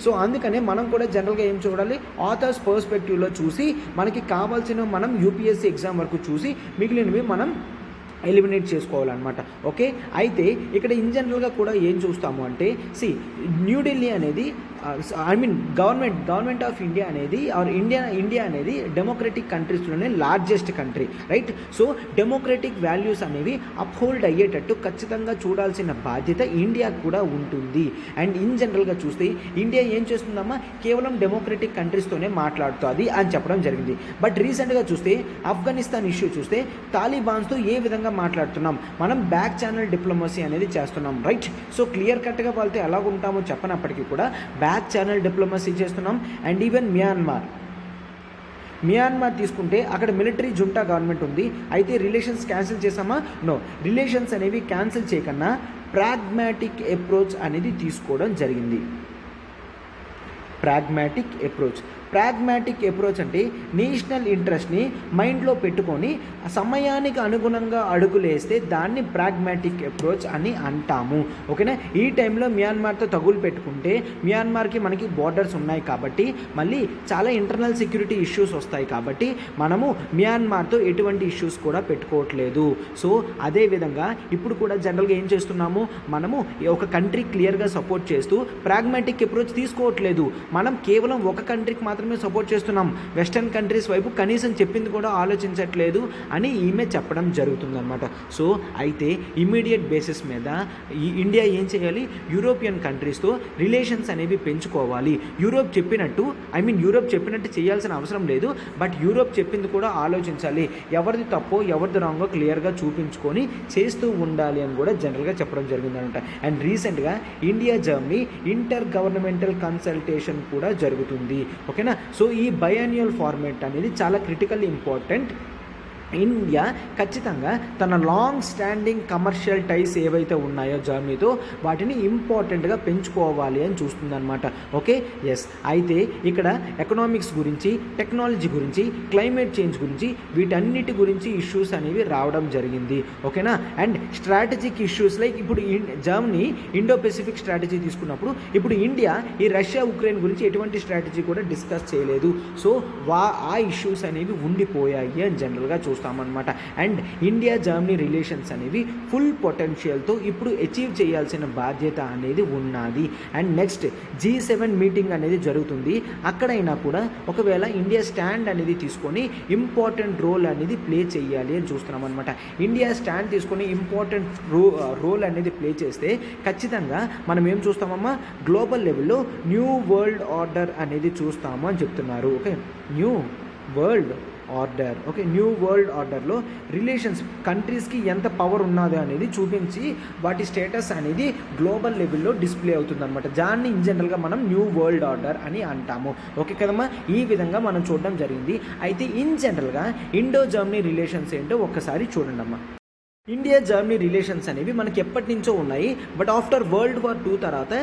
సో అందుకనే మనం కూడా జనరల్గా ఏం చూడాలి, ఆథర్స్ పర్స్పెక్టివ్లో చూసి మనకి కావాల్సిన మనం యూపీఎస్సీ ఎగ్జామ్ వరకు చూసి మిగిలినవి మనం ఎలిమినేట్ చేసుకోవాలన్నమాట. ఓకే, అయితే ఇక్కడ ఇన్ జనరల్గా కూడా ఏం చూస్తాము అంటే న్యూఢిల్లీ అనేది గవర్నమెంట్ ఆఫ్ ఇండియా అనేది ఆర్ ఇండియా అనేది డెమోక్రటిక్ కంట్రీస్లోనే largest country, right. So democratic values అనేవి అప్హోల్డ్ అయ్యేటట్టు ఖచ్చితంగా చూడాల్సిన బాధ్యత ఇండియాకు కూడా ఉంటుంది. అండ్ ఇన్ జనరల్గా చూస్తే ఇండియా ఏం చేస్తుందమ్మా, కేవలం డెమోక్రటిక్ కంట్రీస్తోనే మాట్లాడుతుంది అని చెప్పడం జరిగింది. బట్ రీసెంట్గా చూస్తే ఆఫ్ఘనిస్తాన్ ఇష్యూ చూస్తే తాలిబాన్స్తో ఏ విధంగా మాట్లాడుతున్నాం, మనం బ్యాక్ ఛానల్ డిప్లొమసీ అనేది చేస్తున్నాం, రైట్. సో క్లియర్ కట్గా వాళ్ళతో ఎలా ఉంటామో చెప్పనప్పటికీ కూడా బ్యాక్ ఛానల్ డిప్లొమసీ చేస్తున్నాం. అండ్ ఈవెన్ మియాన్మార్ తీసుకుంటే అక్కడ మిలిటరీ జుంటా గవర్నమెంట్ ఉంది. అయితే రిలేషన్స్ క్యాన్సిల్ చేసామా? నో, రిలేషన్స్ అనేవి క్యాన్సిల్ చేయకన్నా ప్రాగ్మాటిక్ అప్రోచ్ అనేది తీసుకోవడం జరిగింది. ప్రాగ్మాటిక్ అప్రోచ్ అంటే నేషనల్ ఇంట్రెస్ట్ని మైండ్లో పెట్టుకొని సమయానికి అనుగుణంగా అడుగులేస్తే దాన్ని ప్రాగ్మాటిక్ అప్రోచ్ అని అంటాము. ఓకేనా. ఈ టైంలో మియాన్మార్తో తగులు పెట్టుకుంటే మియాన్మార్కి మనకి బార్డర్స్ ఉన్నాయి కాబట్టి మళ్ళీ చాలా ఇంటర్నల్ సెక్యూరిటీ ఇష్యూస్ వస్తాయి కాబట్టి మనము మియాన్మార్తో ఎటువంటి ఇష్యూస్ కూడా పెట్టుకోవట్లేదు. సో అదేవిధంగా ఇప్పుడు కూడా జనరల్గా ఏం చేస్తున్నాము, మనము ఒక కంట్రీ క్లియర్గా సపోర్ట్ చేస్తూ ప్రాగ్మాటిక్ అప్రోచ్ తీసుకోవట్లేదు. మనం కేవలం ఒక కంట్రీకి మాత్రమే సపోర్ట్ చేస్తున్నాం, వెస్టర్న్ కంట్రీస్ వైపు కనీసం చెప్పింది కూడా ఆలోచించట్లేదు అని ఈమె చెప్పడం జరుగుతుందన్నమాట. సో అయితే ఇమ్మీడియట్ బేసిస్ మీద ఈ ఇండియా ఏం చేయాలి, యూరోపియన్ కంట్రీస్తో రిలేషన్స్ అనేవి పెంచుకోవాలి. యూరోప్ చెప్పినట్టు చేయాల్సిన అవసరం లేదు, బట్ యూరోప్ చెప్పింది కూడా ఆలోచించాలి. ఎవరిది తప్పో ఎవరిది రాంగో క్లియర్గా చూపించుకొని చేస్తూ ఉండాలి అని కూడా జనరల్గా చెప్పడం జరిగిందనమాట. అండ్ రీసెంట్గా India Germany inter governmental consultation కూడా జరుగుతుంది. ఓకేనా. సో ఈ బయాన్యువల్ ఫార్మేట్ అనేది చాలా క్రిటికల్ ఇంపార్టెంట్. ఇండియా ఖచ్చితంగా తన లాంగ్ స్టాండింగ్ కమర్షియల్ టైస్ ఏవైతే ఉన్నాయో జర్మనీతో వాటిని ఇంపార్టెంట్గా పెంచుకోవాలి అని చూస్తుందన్నమాట. ఓకే. ఎస్. అయితే ఇక్కడ ఎకనామిక్స్ గురించి, టెక్నాలజీ గురించి, క్లైమేట్ చేంజ్ గురించి, వీటన్నిటి గురించి ఇష్యూస్ అనేవి రావడం జరిగింది. ఓకేనా. అండ్ స్ట్రాటజిక్ ఇష్యూస్ లైక్ ఇప్పుడు జర్మనీ ఇండో పెసిఫిక్ స్ట్రాటజీ తీసుకున్నప్పుడు ఇప్పుడు ఇండియా ఈ రష్యా ఉక్రెయిన్ గురించి ఎటువంటి స్ట్రాటజీ కూడా డిస్కస్ చేయలేదు. సో ఆ ఇష్యూస్ అనేవి ఉండిపోయాయి అని జనరల్గా చూస్తామన్నమాట. అండ్ ఇండియా జర్మనీ రిలేషన్స్ అనేవి ఫుల్ పొటెన్షియల్తో ఇప్పుడు అచీవ్ చేయాల్సిన బాధ్యత అనేది ఉన్నది. అండ్ నెక్స్ట్ G7 మీటింగ్ అనేది జరుగుతుంది. అక్కడైనా కూడా ఒకవేళ ఇండియా స్టాండ్ అనేది తీసుకొని ఇంపార్టెంట్ రోల్ అనేది ప్లే చేయాలి అని చూస్తున్నాం అనమాట. ఇండియా స్టాండ్ తీసుకొని ఇంపార్టెంట్ రోల్ అనేది ప్లే చేస్తే ఖచ్చితంగా మనం ఏం చూస్తామమ్మా, గ్లోబల్ లెవెల్లో న్యూ వరల్డ్ ఆర్డర్ అనేది చూస్తాము అని చెప్తున్నారు. ఓకే. న్యూ వరల్డ్ ఆర్డర్లో రిలేషన్స్ కంట్రీస్కి ఎంత పవర్ ఉన్నదో అనేది చూపించి వాటి స్టేటస్ అనేది గ్లోబల్ లెవెల్లో డిస్ప్లే అవుతుందన్నమాట. దాన్ని ఇన్ జనరల్గా మనం న్యూ వరల్డ్ ఆర్డర్ అని అంటాము. ఓకే కదమ్మా. ఈ విధంగా మనం చూడడం జరిగింది. అయితే ఇన్ జనరల్గా ఇండో జర్మనీ రిలేషన్స్ ఏంటో ఒక్కసారి చూడండి అమ్మా. ఇండియా జర్మనీ రిలేషన్స్ అనేవి మనకి ఎప్పటి నుంచో ఉన్నాయి. బట్ ఆఫ్టర్ వరల్డ్ వార్ 2 తర్వాత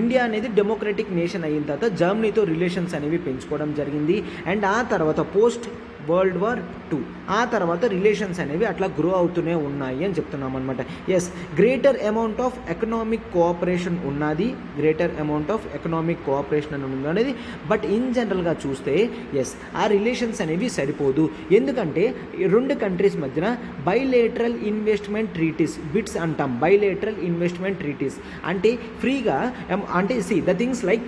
ఇండియా అనేది డెమోక్రటిక్ నేషన్ అయిన తర్వాత జర్మనీతో రిలేషన్స్ అనేవి పెంచుకోవడం జరిగింది. అండ్ ఆ తర్వాత పోస్ట్ వరల్డ్ వార్ 2 ఆ తర్వాత రిలేషన్స్ అనేవి అట్లా గ్రో అవుతూనే ఉన్నాయి అని చెప్తున్నాం అనమాట. Yes. Greater amount of economic cooperation ఉన్నది. బట్ ఇన్ జనరల్గా చూస్తే ఎస్ ఆ రిలేషన్స్ అనేవి సరిపోదు. ఎందుకంటే రెండు కంట్రీస్ మధ్యన బైలేటరల్ ఇన్వెస్ట్మెంట్ ట్రీటీస్ బిట్స్ అంటాం. బైలేటరల్ ఇన్వెస్ట్మెంట్ ట్రీటీస్ అంటే ఫ్రీగా అంటే ద థింగ్స్ లైక్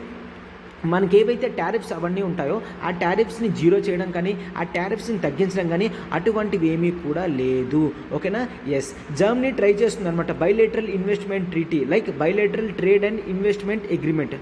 మనకి ఏవైతే టారిఫ్స్ అవన్నీ ఉంటాయో ఆ టారిఫ్స్ని జీరో చేయడం కానీ ఆ టారిఫ్స్ని తగ్గించడం కానీ అటువంటివి ఏమీ కూడా లేదు. ఓకేనా. ఎస్. జర్మనీ ట్రై చేస్తుంది అనమాట bilateral investment treaty like bilateral trade and investment agreement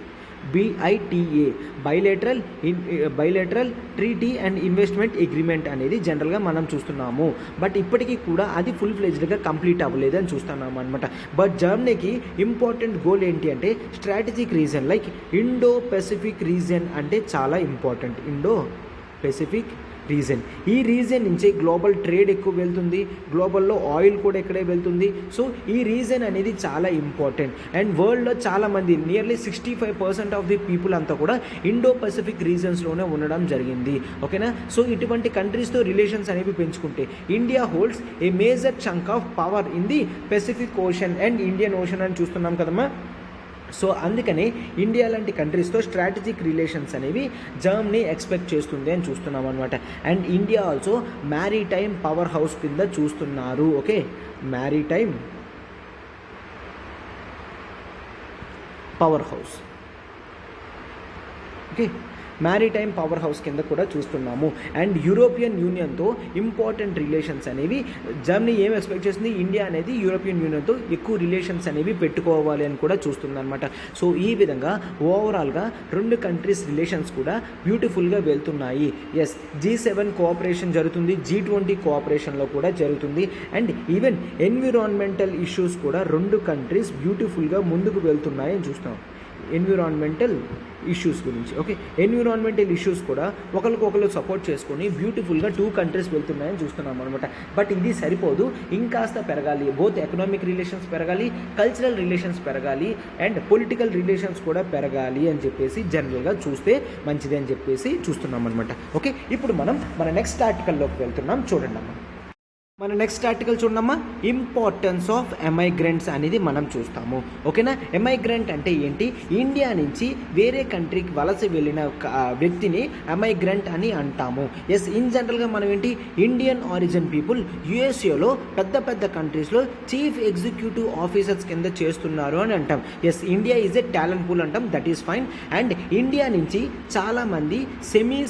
BITA bilateral treaty and investment agreement అనేది జనరల్గా మనం చూస్తున్నాము. బట్ ఇప్పటికీ కూడా అది ఫుల్ ఫ్లెజ్డ్గా కంప్లీట్ అవ్వలేదు అని చూస్తున్నాము అనమాట. బట్ జర్మనీకి ఇంపార్టెంట్ గోల్ ఏంటి అంటే strategic reason like Indo Pacific reason అంటే చాలా ఇంపార్టెంట్. Indo Pacific reason. ఈ రీజన్ నుంచి గ్లోబల్ ట్రేడ్ ఎక్కువ వెళ్తుంది, గ్లోబల్లో ఆయిల్ కూడా ఇక్కడే వెళ్తుంది. సో ఈ రీజన్ అనేది చాలా ఇంపార్టెంట్. అండ్ వరల్డ్లో చాలామంది నియర్లీ 65% ఆఫ్ ది పీపుల్ అంతా కూడా ఇండో పసిఫిక్ రీజన్స్లోనే ఉండడం జరిగింది. ఓకేనా. సో ఇటువంటి కంట్రీస్తో రిలేషన్స్ అనేవి పెంచుకుంటే India holds a major chunk of power in the Pacific ocean and Indian ocean అని చూస్తున్నాం కదమ్మా. సో అందుకని ఇండియా లాంటి కంట్రీస్తో స్ట్రాటజిక్ రిలేషన్స్ అనేవి జర్మనీ ఎక్స్పెక్ట్ చేస్తుంది అని చూస్తున్నాం అనమాట. And India also maritime power house కింద చూస్తున్నారు. Okay. Maritime power house. Okay. Maritime power house కింద కూడా చూస్తున్నాము. అండ్ యూరోపియన్ యూనియన్తో ఇంపార్టెంట్ రిలేషన్స్ అనేవి జర్మనీ ఏం ఎక్స్పెక్ట్ చేస్తుంది, ఇండియా అనేది యూరోపియన్ యూనియన్తో ఎక్కువ రిలేషన్స్ అనేవి పెట్టుకోవాలి అని కూడా చూస్తుంది అనమాట. సో ఈ విధంగా ఓవరాల్గా రెండు కంట్రీస్ రిలేషన్స్ కూడా బ్యూటిఫుల్గా వెళ్తున్నాయి. ఎస్. G7 కోఆపరేషన్ జరుగుతుంది, G20 కోఆపరేషన్లో కూడా జరుగుతుంది. అండ్ ఈవెన్ ఎన్విరాన్మెంటల్ ఇష్యూస్ కూడా రెండు కంట్రీస్ బ్యూటిఫుల్గా ముందుకు వెళ్తున్నాయని చూస్తాం. ఎన్విరాన్మెంటల్ ఇష్యూస్ గురించి. ఓకే, ఎన్విరాన్మెంటల్ ఇష్యూస్ కూడా ఒకరికొకరు సపోర్ట్ చేసుకొని బ్యూటిఫుల్గా 2 కంట్రీస్ వెళ్తున్నాయని చూస్తున్నాం అనమాట. బట్ ఇది సరిపోదు, ఇంకాస్త పెరగాలి. బోత్ ఎకనామిక్ రిలేషన్స్ పెరగాలి, కల్చరల్ రిలేషన్స్ పెరగాలి, అండ్ పొలిటికల్ రిలేషన్స్ కూడా పెరగాలి అని చెప్పేసి జనరల్గా చూస్తే మంచిది అని చెప్పేసి చూస్తున్నాం అనమాట. ఓకే, ఇప్పుడు మనం మన నెక్స్ట్ ఆర్టికల్లోకి వెళ్తున్నాం. చూడండి అమ్మా, మన నెక్స్ట్ ఆర్టికల్ చూడమ్మా, ఇంపార్టెన్స్ ఆఫ్ ఎమైగ్రెంట్స్ అనేది మనం చూస్తాము. ఓకేనా, ఎమైగ్రెంట్ అంటే ఏంటి? ఇండియా నుంచి వేరే కంట్రీకి వలస వెళ్ళిన వ్యక్తిని ఎమైగ్రెంట్ అని అంటాము. ఎస్, ఇన్ జనరల్గా మనం ఏంటి, ఇండియన్ ఆరిజిన్ పీపుల్ యుఎస్ఏలో పెద్ద పెద్ద కంట్రీస్లో చీఫ్ ఎగ్జిక్యూటివ్ ఆఫీసర్స్ కింద చేస్తున్నారు అని అంటాం. Yes, India is a talent pool అంటాం, that is fine. And India నుంచి చాలామంది సెమీ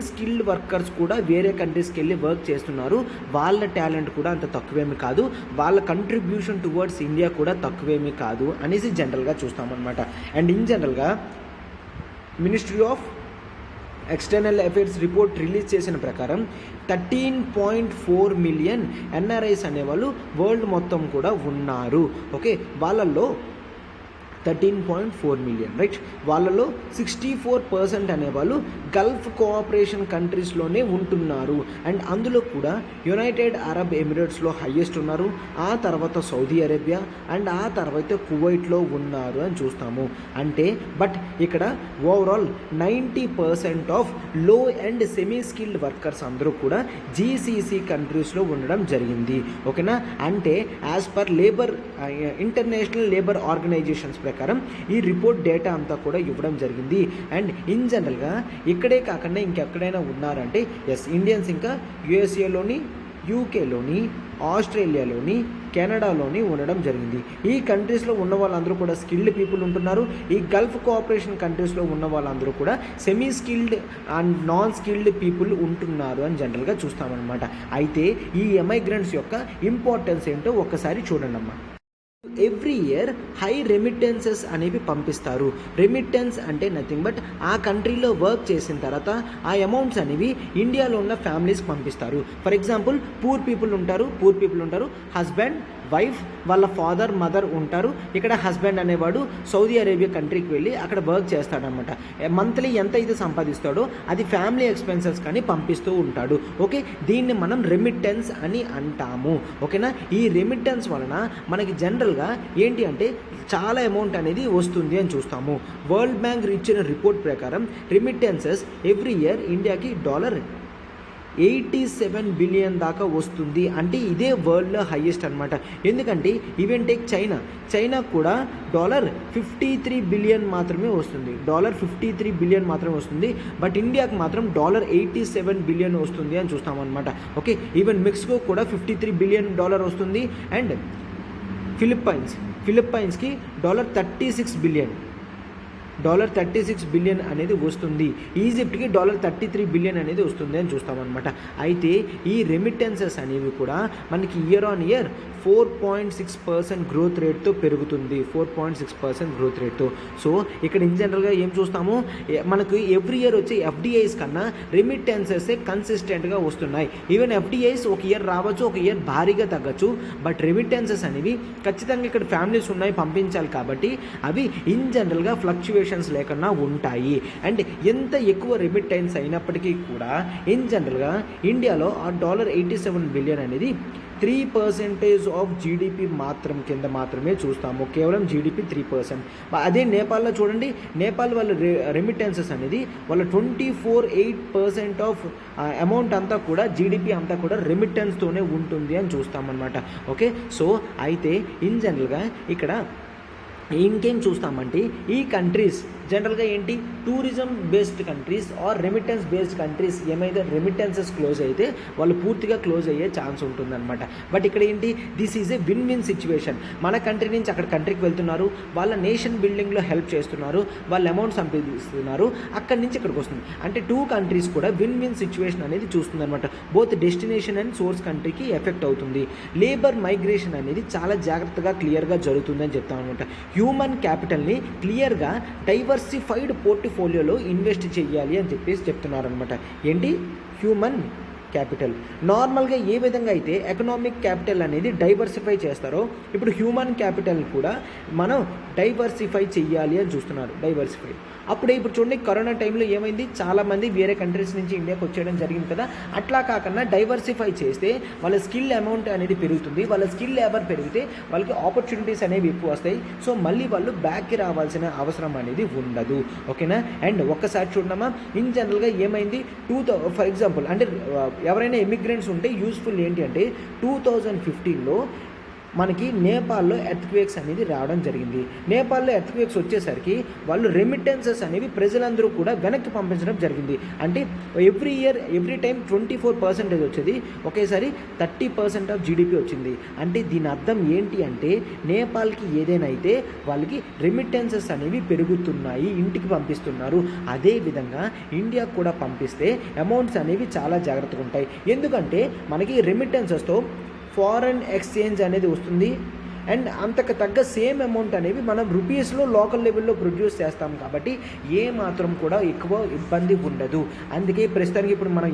స్కిల్డ్ వర్కర్స్ కూడా వేరే కంట్రీస్కి వెళ్ళి వర్క్ చేస్తున్నారు. వాళ్ళ టాలెంట్ కూడా అంత తక్కువేమీ కాదు, వాళ్ళ కంట్రిబ్యూషన్ టువర్డ్స్ ఇండియా కూడా తక్కువేమీ కాదు అనేసి జనరల్గా చూస్తామన్నమాట. అండ్ ఇన్ జనరల్గా ministry of external affairs report release చేసిన ప్రకారం 13.4 మిలియన్ ఎన్ఆర్ఐస్ అనేవాళ్ళు వరల్డ్ మొత్తం కూడా ఉన్నారు. ఓకే, వాళ్ళల్లో 13.4 మిలియన్, రైట్. వాళ్ళలో 64% అనేవాళ్ళు గల్ఫ్ కోఆపరేషన్ కంట్రీస్లోనే ఉంటున్నారు. అండ్ అందులో కూడా యునైటెడ్ అరబ్ ఎమిరేట్స్లో హైయెస్ట్ ఉన్నారు, ఆ తర్వాత సౌదీ అరేబియా, అండ్ ఆ తర్వాత కువైట్లో ఉన్నారు అని చూస్తాము. అంటే బట్ ఇక్కడ overall 90% of low and semi skilled workers అందరూ కూడా జీసీసీ కంట్రీస్లో ఉండడం జరిగింది. ఓకేనా, అంటే as per international labour organizations ప్రకారం ఈ రిపోర్ట్ డేటా అంతా కూడా ఇవ్వడం జరిగింది. అండ్ ఇన్ జనరల్గా ఇక్కడే కాకుండా ఇంకెక్కడైనా ఉన్నారంటే ఎస్, ఇండియన్స్ ఇంకా యుఎస్ఏలోని, యూకేలోని, ఆస్ట్రేలియాలోని, కెనడాలోని ఉండడం జరిగింది. ఈ కంట్రీస్లో ఉన్న వాళ్ళందరూ కూడా స్కిల్డ్ పీపుల్ ఉంటున్నారు. ఈ గల్ఫ్ కోఆపరేషన్ కంట్రీస్లో ఉన్న వాళ్ళందరూ కూడా semi skilled and non skilled people ఉంటున్నారు అని జనరల్గా చూస్తామన్నమాట. అయితే ఈ ఎమైగ్రెంట్స్ యొక్క ఇంపార్టెన్స్ ఏంటో ఒక్కసారి చూడండి అమ్మా. ఎవ్రీ ఇయర్ హై రెమిటెన్సెస్ అనేవి పంపిస్తారు. రెమిటెన్స్ అంటే నథింగ్ బట్ ఆ కంట్రీలో వర్క్ చేసిన తర్వాత ఆ అమౌంట్స్ అనేవి ఇండియాలో ఉన్న ఫ్యామిలీస్కి పంపిస్తారు. ఫర్ ఎగ్జాంపుల్ పూర్ పీపుల్ ఉంటారు, హస్బెండ్, వైఫ్, వాళ్ళ ఫాదర్, మదర్ ఉంటారు. ఇక్కడ హస్బెండ్ అనేవాడు సౌదీ అరేబియా కంట్రీకి వెళ్ళి అక్కడ వర్క్ చేస్తాడనమాట. మంత్లీ ఎంత అయితే సంపాదిస్తాడో అది ఫ్యామిలీ ఎక్స్పెన్సెస్ కానీ పంపిస్తూ ఉంటాడు. ఓకే, దీన్ని మనం రెమిటెన్స్ అని అంటాము. ఓకేనా, ఈ రెమిటెన్స్ వలన మనకి జనరల్గా ఏంటి అంటే చాలా అమౌంట్ అనేది వస్తుంది అని చూస్తాము. వరల్డ్ బ్యాంక్ ఇచ్చిన రిపోర్ట్ ప్రకారం రెమిటెన్సెస్ ఎవ్రీ ఇయర్ ఇండియాకి $87 బిలియన్ దాకా వస్తుంది. అంటే ఇదే వరల్డ్లో హైయెస్ట్ అనమాట. ఎందుకంటే ఈవెన్ టేక్ చైనా కూడా $53 బిలియన్ మాత్రమే వస్తుంది. $53 బిలియన్ మాత్రమే వస్తుంది. బట్ ఇండియాకి మాత్రం $87 బిలియన్ వస్తుంది అని చూస్తామన్నమాట. ఓకే, ఈవెన్ మెక్సికో కూడా $53 బిలియన్ వస్తుంది. అండ్ ఫిలిప్పైన్స్కి $36 బిలియన్ అనేది వస్తుంది. ఈజిప్ట్కి $33 బిలియన్ అనేది వస్తుంది అని చూస్తామన్నమాట. అయితే ఈ రెమిటెన్సెస్ అనేవి కూడా మనకి ఇయర్ ఆన్ ఇయర్ 4.6% గ్రోత్ రేట్తో పెరుగుతుంది. 4.6% గ్రోత్ రేట్తో. సో ఇక్కడ ఇన్ జనరల్గా ఏం చూస్తాము, మనకు ఎవ్రీ ఇయర్ వచ్చే ఎఫ్డిఐస్ కన్నా రెమిటెన్సెస్ కన్సిస్టెంట్గా వస్తున్నాయి. ఈవెన్ ఎఫ్డిఐస్ ఒక ఇయర్ రావచ్చు, ఒక ఇయర్ భారీగా తగ్గచ్చు. బట్ రెమిటెన్సెస్ అనేవి ఖచ్చితంగా ఇక్కడ ఫ్యామిలీస్ ఉన్నాయి, పంపించాలి కాబట్టి అవి ఇన్ జనరల్గా ఫ్లక్చువేషన్స్ లేకుండా ఉంటాయి. అండ్ ఎంత ఎక్కువ రెమిటెన్స్ అయినప్పటికీ కూడా ఇన్ జనరల్గా ఇండియాలో ఆ $87 బిలియన్ అనేది 3% ఆఫ్ జీడిపి కింద మాత్రమే చూస్తాము. కేవలం జీడిపి 3%. అదే నేపాల్లో చూడండి, నేపాల్ వాళ్ళ రెమిటెన్సెస్ అనేది వాళ్ళ 24.8% ఆఫ్ అమౌంట్ అంతా కూడా జీడిపి అంతా కూడా రెమిటెన్స్తోనే ఉంటుంది అని చూస్తామన్నమాట. ఓకే, సో అయితే ఇన్ జనరల్గా ఇక్కడ ఇంకేం చూస్తామంటే ఈ కంట్రీస్ జనరల్గా ఏంటి, tourism based countries or remittance based countries ఏమైతే రెమిటెన్సెస్ క్లోజ్ అయితే వాళ్ళు పూర్తిగా క్లోజ్ అయ్యే ఛాన్స్ ఉంటుందన్నమాట. బట్ ఇక్కడ ఏంటి, this is a win win situation. మన కంట్రీ నుంచి అక్కడ కంట్రీకి వెళ్తున్నారు, వాళ్ళ నేషన్ బిల్డింగ్లో హెల్ప్ చేస్తున్నారు, వాళ్ళ అమౌంట్ సంపాదిస్తున్నారు, అక్కడి నుంచి ఇక్కడికి వస్తుంది. అంటే 2 కంట్రీస్ కూడా విన్ విన్ సిచ్యువేషన్ అనేది చూస్తుంది అనమాట. బోత్ డెస్టినేషన్ అండ్ సోర్స్ కంట్రీకి ఎఫెక్ట్ అవుతుంది. లేబర్ మైగ్రేషన్ అనేది చాలా జాగ్రత్తగా క్లియర్గా జరుగుతుందని చెప్తాం అనమాట. హ్యూమన్ క్యాపిటల్ని క్లియర్గా డైవర్సిఫైడ్ పోర్ట్ఫోలియోలో ఇన్వెస్ట్ చేయాలి అని చెప్పేసి చెప్తున్నారనమాట. ఏంటి, హ్యూమన్ క్యాపిటల్. నార్మల్గా ఏ విధంగా అయితే ఎకనామిక్ క్యాపిటల్ అనేది డైవర్సిఫై చేస్తారో ఇప్పుడు హ్యూమన్ క్యాపిటల్ కూడా మనం డైవర్సిఫై చెయ్యాలి అని చూస్తున్నారు. డైవర్సిఫై అప్పుడే ఇప్పుడు చూడండి కరోనా టైంలో ఏమైంది, చాలామంది వేరే కంట్రీస్ నుంచి ఇండియాకి వచ్చేయడం జరిగింది కదా. అట్లా కాకుండా డైవర్సిఫై చేస్తే వాళ్ళ స్కిల్ అమౌంట్ అనేది పెరుగుతుంది. వాళ్ళ స్కిల్ లేబర్ పెరిగితే వాళ్ళకి ఆపర్చునిటీస్ అనేవి ఎక్కువ వస్తాయి. సో మళ్ళీ వాళ్ళు బ్యాక్కి రావాల్సిన అవసరం అనేది ఉండదు. ఓకేనా. అండ్ ఒక్కసారి చూడమ్మా, ఇన్ జనరల్గా ఏమైంది, ఫర్ ఎగ్జాంపుల్ అంటే ఎవరైనా ఇమిగ్రెంట్స్ ఉంటే యూస్ఫుల్ ఏంటి అంటే 2015లో మనకి నేపాల్లో ఎర్త్క్వేక్స్ అనేది రావడం జరిగింది. నేపాల్లో ఎర్త్క్వేక్స్ వచ్చేసరికి వాళ్ళు రెమిటెన్సెస్ అనేవి ప్రజలందరూ కూడా వెనక్కి పంపించడం జరిగింది. అంటే ఎవ్రీ టైం 24% వచ్చేది, ఒకేసారి 30% ఆఫ్ జీడిపి వచ్చింది. అంటే దీని అర్థం ఏంటి అంటే నేపాల్కి ఏదైనా అయితే వాళ్ళకి రెమిటెన్సెస్ అనేవి పెరుగుతున్నాయి, ఇంటికి పంపిస్తున్నారు. అదేవిధంగా ఇండియాకు కూడా పంపిస్తే అమౌంట్స్ అనేవి చాలా జాగ్రత్తగా ఉంటాయి. ఎందుకంటే మనకి రెమిటెన్సెస్తో ఫారెన్ ఎక్స్చేంజ్ అనేది వస్తుంది. అండ్ అంతకు తగ్గ సేమ్ అమౌంట్ అనేవి మనం రూపీస్లో లోకల్ లెవెల్లో ప్రొడ్యూస్ చేస్తాం కాబట్టి ఏ మాత్రం కూడా ఎక్కువ ఇబ్బంది ఉండదు. అందుకే ప్రస్తుతానికి ఇప్పుడు మనం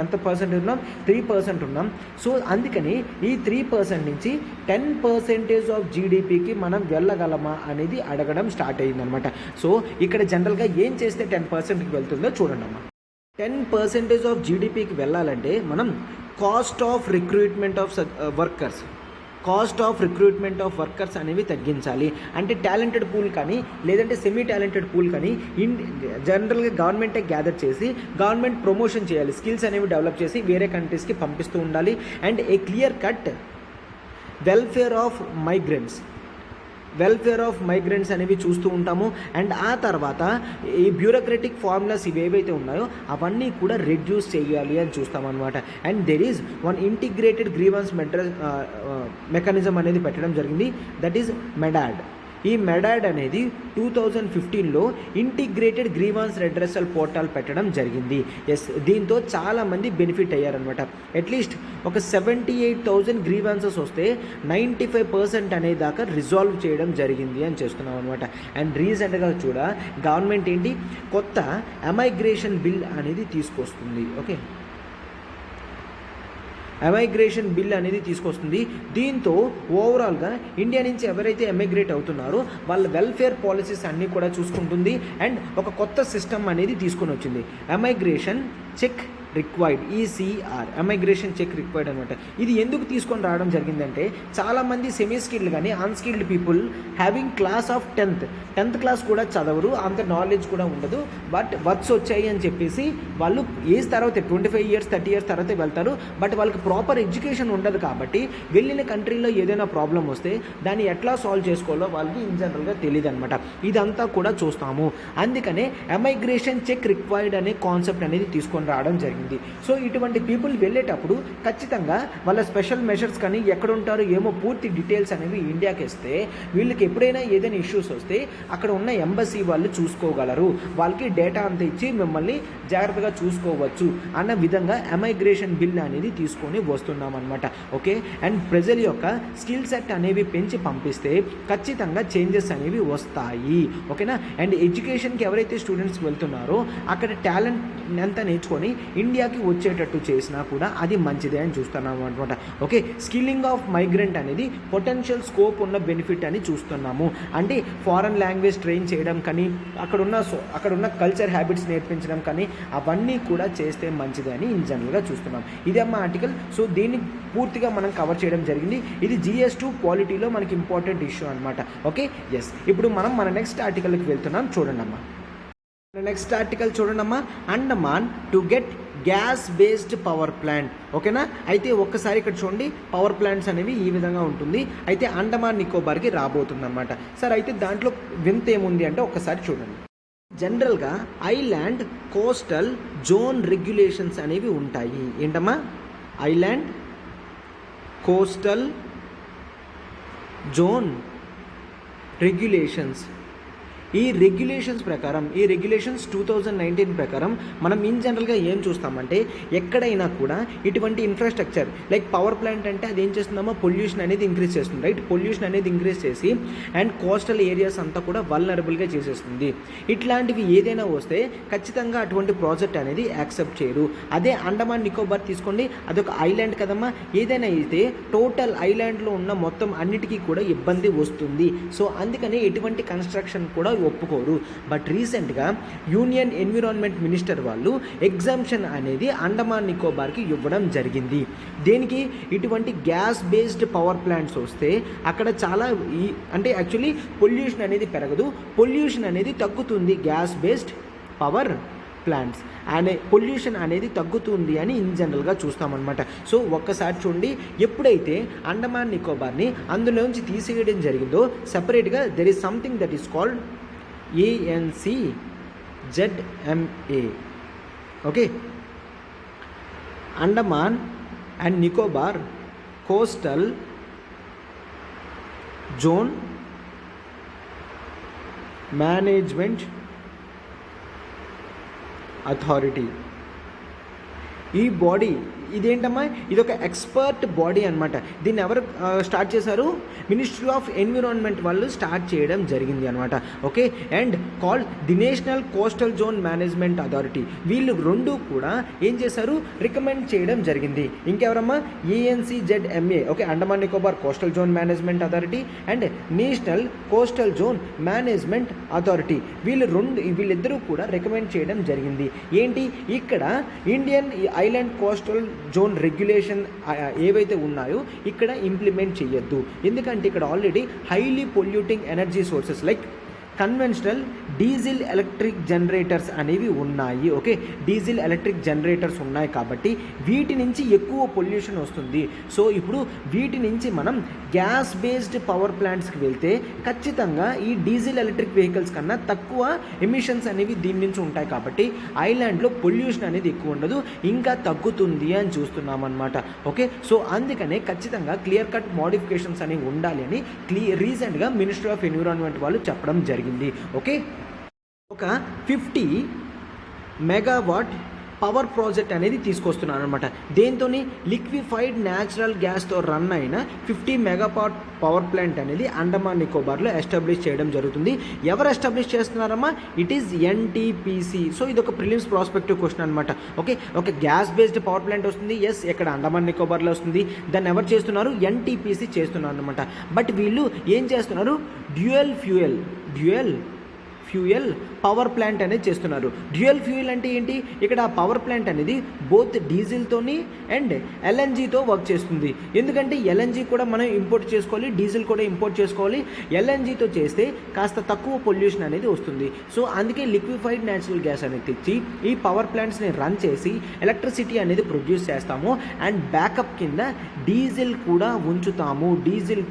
ఎంత పర్సెంట్ ఉన్నాం, 3% ఉన్నాం. సో అందుకని ఈ 3% నుంచి 10% ఆఫ్ జీడిపికి మనం వెళ్ళగలమా అనేది అడగడం స్టార్ట్ అయ్యిందనమాట. సో ఇక్కడ జనరల్గా ఏం చేస్తే 10%కి వెళ్తుందో చూడండి అమ్మా. 10% ఆఫ్ జీడిపికి వెళ్ళాలంటే మనం cost of recruitment of workers అనేవి తగ్గించాలి. అంటే టాలెంటెడ్ పూల్ కానీ లేదంటే సెమీ టాలెంటెడ్ పూల్ కానీ జనరల్గా గవర్నమెంటే గ్యాదర్ చేసి గవర్నమెంట్ ప్రమోషన్ చేయాలి, స్కిల్స్ అనేవి డెవలప్ చేసి వేరే కంట్రీస్కి పంపిస్తూ ఉండాలి. And A clear cut welfare of migrants అనేవి చూస్తూ ఉంటాము. అండ్ ఆ తర్వాత ఈ బ్యూరోక్రటిక్ ఫార్ములాస్ ఇవేవైతే ఉన్నాయో అవన్నీ కూడా రెడ్యూస్ చేయాలి అని చూస్తామన్నమాట. And there is one integrated grievance mechanism అనేది పెట్టడం జరిగింది, దట్ ఈజ్ మెడాడ్. ఈ మెడాడ్ అనేది 2015లో ఇంటిగ్రేటెడ్ గ్రీవాన్స్ రెడ్రెసల్ పోర్టల్ పెట్టడం జరిగింది. దీంతో చాలామంది బెనిఫిట్ అయ్యారనమాట. అట్లీస్ట్ ఒక 78,000 గ్రీవాన్సెస్ వస్తే 95% అనే దాకా రిజాల్వ్ చేయడం జరిగింది అని చేస్తున్నాం అనమాట. అండ్ రీసెంట్గా గవర్నమెంట్ ఏంటి కొత్త ఎమైగ్రేషన్ బిల్ అనేది తీసుకొస్తుంది. ఓకే, ఎమైగ్రేషన్ బిల్ అనేది తీసుకొస్తుంది. దీంతో ఓవరాల్గా ఇండియా నుంచి ఎవరైతే ఎమిగ్రేట్ అవుతున్నారో వాళ్ళ వెల్ఫేర్ పాలసీస్ అన్నీ కూడా చూసుకుంటుంది. అండ్ ఒక కొత్త సిస్టమ్ అనేది తీసుకొని వచ్చింది, emigration check required, ECR, emigration check required అనమాట. ఇది ఎందుకు తీసుకొని రావడం జరిగిందంటే చాలామంది సెమీ స్కిల్డ్ కానీ unskilled people having class of 10th class కూడా చదవరు, అంత నాలెడ్జ్ కూడా ఉండదు. బట్ వర్క్స్ వచ్చాయి అని చెప్పేసి వాళ్ళు ఏజ్ తర్వాత 25 years 30 years తర్వాత వెళ్తారు. బట్ వాళ్ళకి ప్రాపర్ ఎడ్యుకేషన్ ఉండదు కాబట్టి వెళ్ళిన కంట్రీలో ఏదైనా ప్రాబ్లం వస్తే దాన్ని ఎట్లా సాల్వ్ చేసుకోవాలో వాళ్ళకి ఇన్ జనరల్గా తెలియదు అనమాట. ఇదంతా కూడా చూస్తాము. అందుకనే ఎమైగ్రేషన్ చెక్ రిక్వైర్డ్ అనే కాన్సెప్ట్ అనేది తీసుకొని రావడం జరిగింది. సో ఇటువంటి పీపుల్ వెళ్ళేటప్పుడు ఖచ్చితంగా వాళ్ళ స్పెషల్ మెషర్స్ కానీ ఎక్కడ ఉంటారో ఏమో పూర్తి డీటెయిల్స్ అనేవి ఇండియాకి ఇస్తే వీళ్ళకి ఎప్పుడైనా ఏదైనా ఇష్యూస్ వస్తే అక్కడ ఉన్న ఎంబసీ వాళ్ళు చూసుకోగలరు, వాళ్ళకి డేటా అంతా ఇచ్చి మిమ్మల్ని జాగ్రత్తగా చూసుకోవచ్చు అన్న విధంగా ఎమైగ్రేషన్ బిల్ అనేది తీసుకొని వస్తున్నాం అనమాట. ఓకే, అండ్ ప్రజల యొక్క స్కిల్ సెట్ అనేవి పెంచి పంపిస్తే ఖచ్చితంగా చేంజెస్ అనేవి వస్తాయి. ఓకేనా. అండ్ ఎడ్యుకేషన్కి ఎవరైతే స్టూడెంట్స్కి వెళ్తున్నారో అక్కడ టాలెంట్ ఎంత నేర్చుకొని ఇండియాకి వచ్చేటట్టు చేసినా కూడా అది మంచిదే అని చూస్తున్నాము అనమాట. ఓకే, స్కిల్లింగ్ ఆఫ్ మైగ్రెంట్ అనేది పొటెన్షియల్ స్కోప్ ఉన్న బెనిఫిట్ అని చూస్తున్నాము. అంటే ఫారెన్ లాంగ్వేజ్ ట్రైన్ చేయడం కానీ అక్కడున్న కల్చర్ హ్యాబిట్స్ నేర్పించడం కానీ అవన్నీ కూడా చేస్తే మంచిదే అని ఇన్ జనరల్గా చూస్తున్నాం. ఇదే అమ్మ ఆర్టికల్. సో దీన్ని పూర్తిగా మనం కవర్ చేయడం జరిగింది. ఇది GS2 పాలిటీలో మనకి ఇంపార్టెంట్ ఇష్యూ అనమాట. Okay, yes. ఇప్పుడు మనం మన నెక్స్ట్ ఆర్టికల్కి వెళ్తున్నాం. చూడండి అమ్మా, నెక్స్ట్ ఆర్టికల్ చూడండి అమ్మా. Andaman to get gas based power plant. ఓకేనా. అయితే ఒక్కసారి ఇక్కడ చూడండి, పవర్ ప్లాంట్స్ అనేవి ఈ విధంగా ఉంటుంది. అయితే అండమాన్ నికోబార్కి రాబోతుంది అనమాట. సార్ అయితే దాంట్లో వింత ఏముంది అంటే ఒక్కసారి చూడండి. జనరల్గా ఐలాండ్ కోస్టల్ జోన్ రెగ్యులేషన్స్ అనేవి ఉంటాయి. ఏంటమ్మా, ఐలాండ్ కోస్టల్ జోన్ రెగ్యులేషన్స్. ఈ రెగ్యులేషన్స్ 2019 ప్రకారం మనం ఇన్ జనరల్గా ఏం చూస్తామంటే ఎక్కడైనా కూడా ఇటువంటి ఇన్ఫ్రాస్ట్రక్చర్ లైక్ పవర్ ప్లాంట్ అంటే అది ఏం చేస్తుందమ్మా, పొల్యూషన్ అనేది ఇంక్రీజ్ చేస్తుంది, రైట్? పొల్యూషన్ అనేది ఇంక్రీజ్ చేసి అండ్ కోస్టల్ ఏరియాస్ అంతా కూడా వల్నరబుల్గా చేసేస్తుంది. ఇట్లాంటివి ఏదైనా వస్తే ఖచ్చితంగా అటువంటి ప్రాజెక్ట్ అనేది యాక్సెప్ట్ చేయరు. అదే అండమాన్ నికోబార్ తీసుకోండి, అదొక ఐలాండ్ కదమ్మా. ఏదైనా అయితే టోటల్ ఐలాండ్లో ఉన్న మొత్తం అన్నిటికీ కూడా ఇబ్బంది వస్తుంది. సో అందుకని ఎటువంటి కన్స్ట్రక్షన్ కూడా ఒప్పుకోరు. బట్ రీసెంట్గా యూనియన్ ఎన్విరాన్మెంట్ మినిస్టర్ వాళ్ళు ఎగ్జామ్షన్ అనేది అండమాన్ నికోబార్కి ఇవ్వడం జరిగింది. దేనికి? ఇటువంటి గ్యాస్ బేస్డ్ పవర్ ప్లాంట్స్ వస్తే అక్కడ చాలా అంటే యాక్చువల్లీ పొల్యూషన్ అనేది పెరగదు, పొల్యూషన్ అనేది తగ్గుతుంది. గ్యాస్ బేస్డ్ పవర్ ప్లాంట్స్ అనే పొల్యూషన్ అనేది తగ్గుతుంది అని ఇన్ జనరల్గా చూస్తామన్నమాట. సో ఒక్కసారి చూడండి, ఎప్పుడైతే అండమాన్ నికోబార్ని అందులోంచి తీసేయడం జరిగిందో సెపరేట్గా there is something that is called ANCZMA. Okay, Andaman and Nicobar coastal zone management authority. ఈ బాడీ ఇదేంటమ్మా, ఇది ఒక ఎక్స్పర్ట్ బాడీ అనమాట. దీన్ని ఎవరు స్టార్ట్ చేశారు? మినిస్ట్రీ ఆఫ్ ఎన్విరాన్మెంట్ వాళ్ళు స్టార్ట్ చేయడం జరిగింది అనమాట. Okay, and called the national coastal zone management authority. వీళ్ళు రెండు కూడా ఏం చేశారు? రికమెండ్ చేయడం జరిగింది. ఇంకెవరమ్మా? ANCZMA. Okay, Andaman Nicobar coastal zone management authority and national coastal zone management authority. వీళ్ళిద్దరూ కూడా రికమెండ్ చేయడం జరిగింది. ఏంటి? ఇక్కడ Indian island coastal zone regulation ఏవైతే ఉన్నాయో ఇక్కడ ఇంప్లిమెంట్ చేయొద్దు. ఎందుకంటే ఇక్కడ already highly polluting energy sources like conventional diesel electric generators అనేవి ఉన్నాయి. ఓకే, డీజిల్ ఎలక్ట్రిక్ జనరేటర్స్ ఉన్నాయి కాబట్టి వీటి నుంచి ఎక్కువ పొల్యూషన్ వస్తుంది. సో ఇప్పుడు వీటి నుంచి మనం గ్యాస్ బేస్డ్ పవర్ ప్లాంట్స్కి వెళ్తే ఖచ్చితంగా ఈ డీజిల్ ఎలక్ట్రిక్ వెహికల్స్ కన్నా తక్కువ ఎమిషన్స్ అనేవి దీని నుంచి ఉంటాయి కాబట్టి ఐలాండ్లో పొల్యూషన్ అనేది ఎక్కువ ఉండదు, ఇంకా తగ్గుతుంది అని చూస్తున్నాం అనమాట. ఓకే, సో అందుకనే ఖచ్చితంగా క్లియర్ కట్ మోడిఫికేషన్స్ అనేవి ఉండాలి అని రీసెంట్గా మినిస్ట్రీ ఆఫ్ ఎన్విరాన్మెంట్ వాళ్ళు చెప్పడం జరిగింది. ఓకే, ఒక 50 మెగావాట్ పవర్ ప్రాజెక్ట్ అనేది తీసుకొస్తున్నాను అనమాట. దేంతో? లిక్విఫైడ్ న్యాచురల్ గ్యాస్తో రన్ అయిన 50 మెగావాట్ పవర్ ప్లాంట్ అనేది అండమాన్ నికోబార్లో ఎస్టాబ్లిష్ చేయడం జరుగుతుంది. ఎవరు ఎస్టాబ్లిష్ చేస్తున్నారమ్మా? It is NTPC. సో ఇది ఒక ప్రిలిమ్స్ ప్రాస్పెక్టివ్ క్వశ్చన్ అనమాట. ఓకే, ఒక గ్యాస్ బేస్డ్ పవర్ ప్లాంట్ వస్తుంది, ఎస్, ఇక్కడ అండమాన్ నికోబార్లో వస్తుంది. దాన్ని ఎవరు చేస్తున్నారు? NTPC చేస్తున్నారు అనమాట. బట్ వీళ్ళు ఏం చేస్తున్నారు? డ్యూయల్ ఫ్యూయల్ పవర్ ప్లాంట్ అనేది చేస్తున్నారు. డ్యూయల్ ఫ్యూయల్ అంటే ఏంటి? ఇక్కడ ఆ పవర్ ప్లాంట్ అనేది బోత్ డీజిల్తోని అండ్ LNGతో వర్క్ చేస్తుంది. ఎందుకంటే LNG కూడా మనం ఇంపోర్ట్ చేసుకోవాలి, డీజిల్ కూడా ఇంపోర్ట్ చేసుకోవాలి. LNGతో చేస్తే కాస్త తక్కువ పొల్యూషన్ అనేది వస్తుంది. సో అందుకే లిక్విఫైడ్ న్యాచురల్ గ్యాస్ అనేది తెచ్చి ఈ పవర్ ప్లాంట్స్ని రన్ చేసి ఎలక్ట్రిసిటీ అనేది ప్రొడ్యూస్ చేస్తాము అండ్ బ్యాకప్ కింద డీజిల్ కూడా ఉంచుతాము. డీజిల్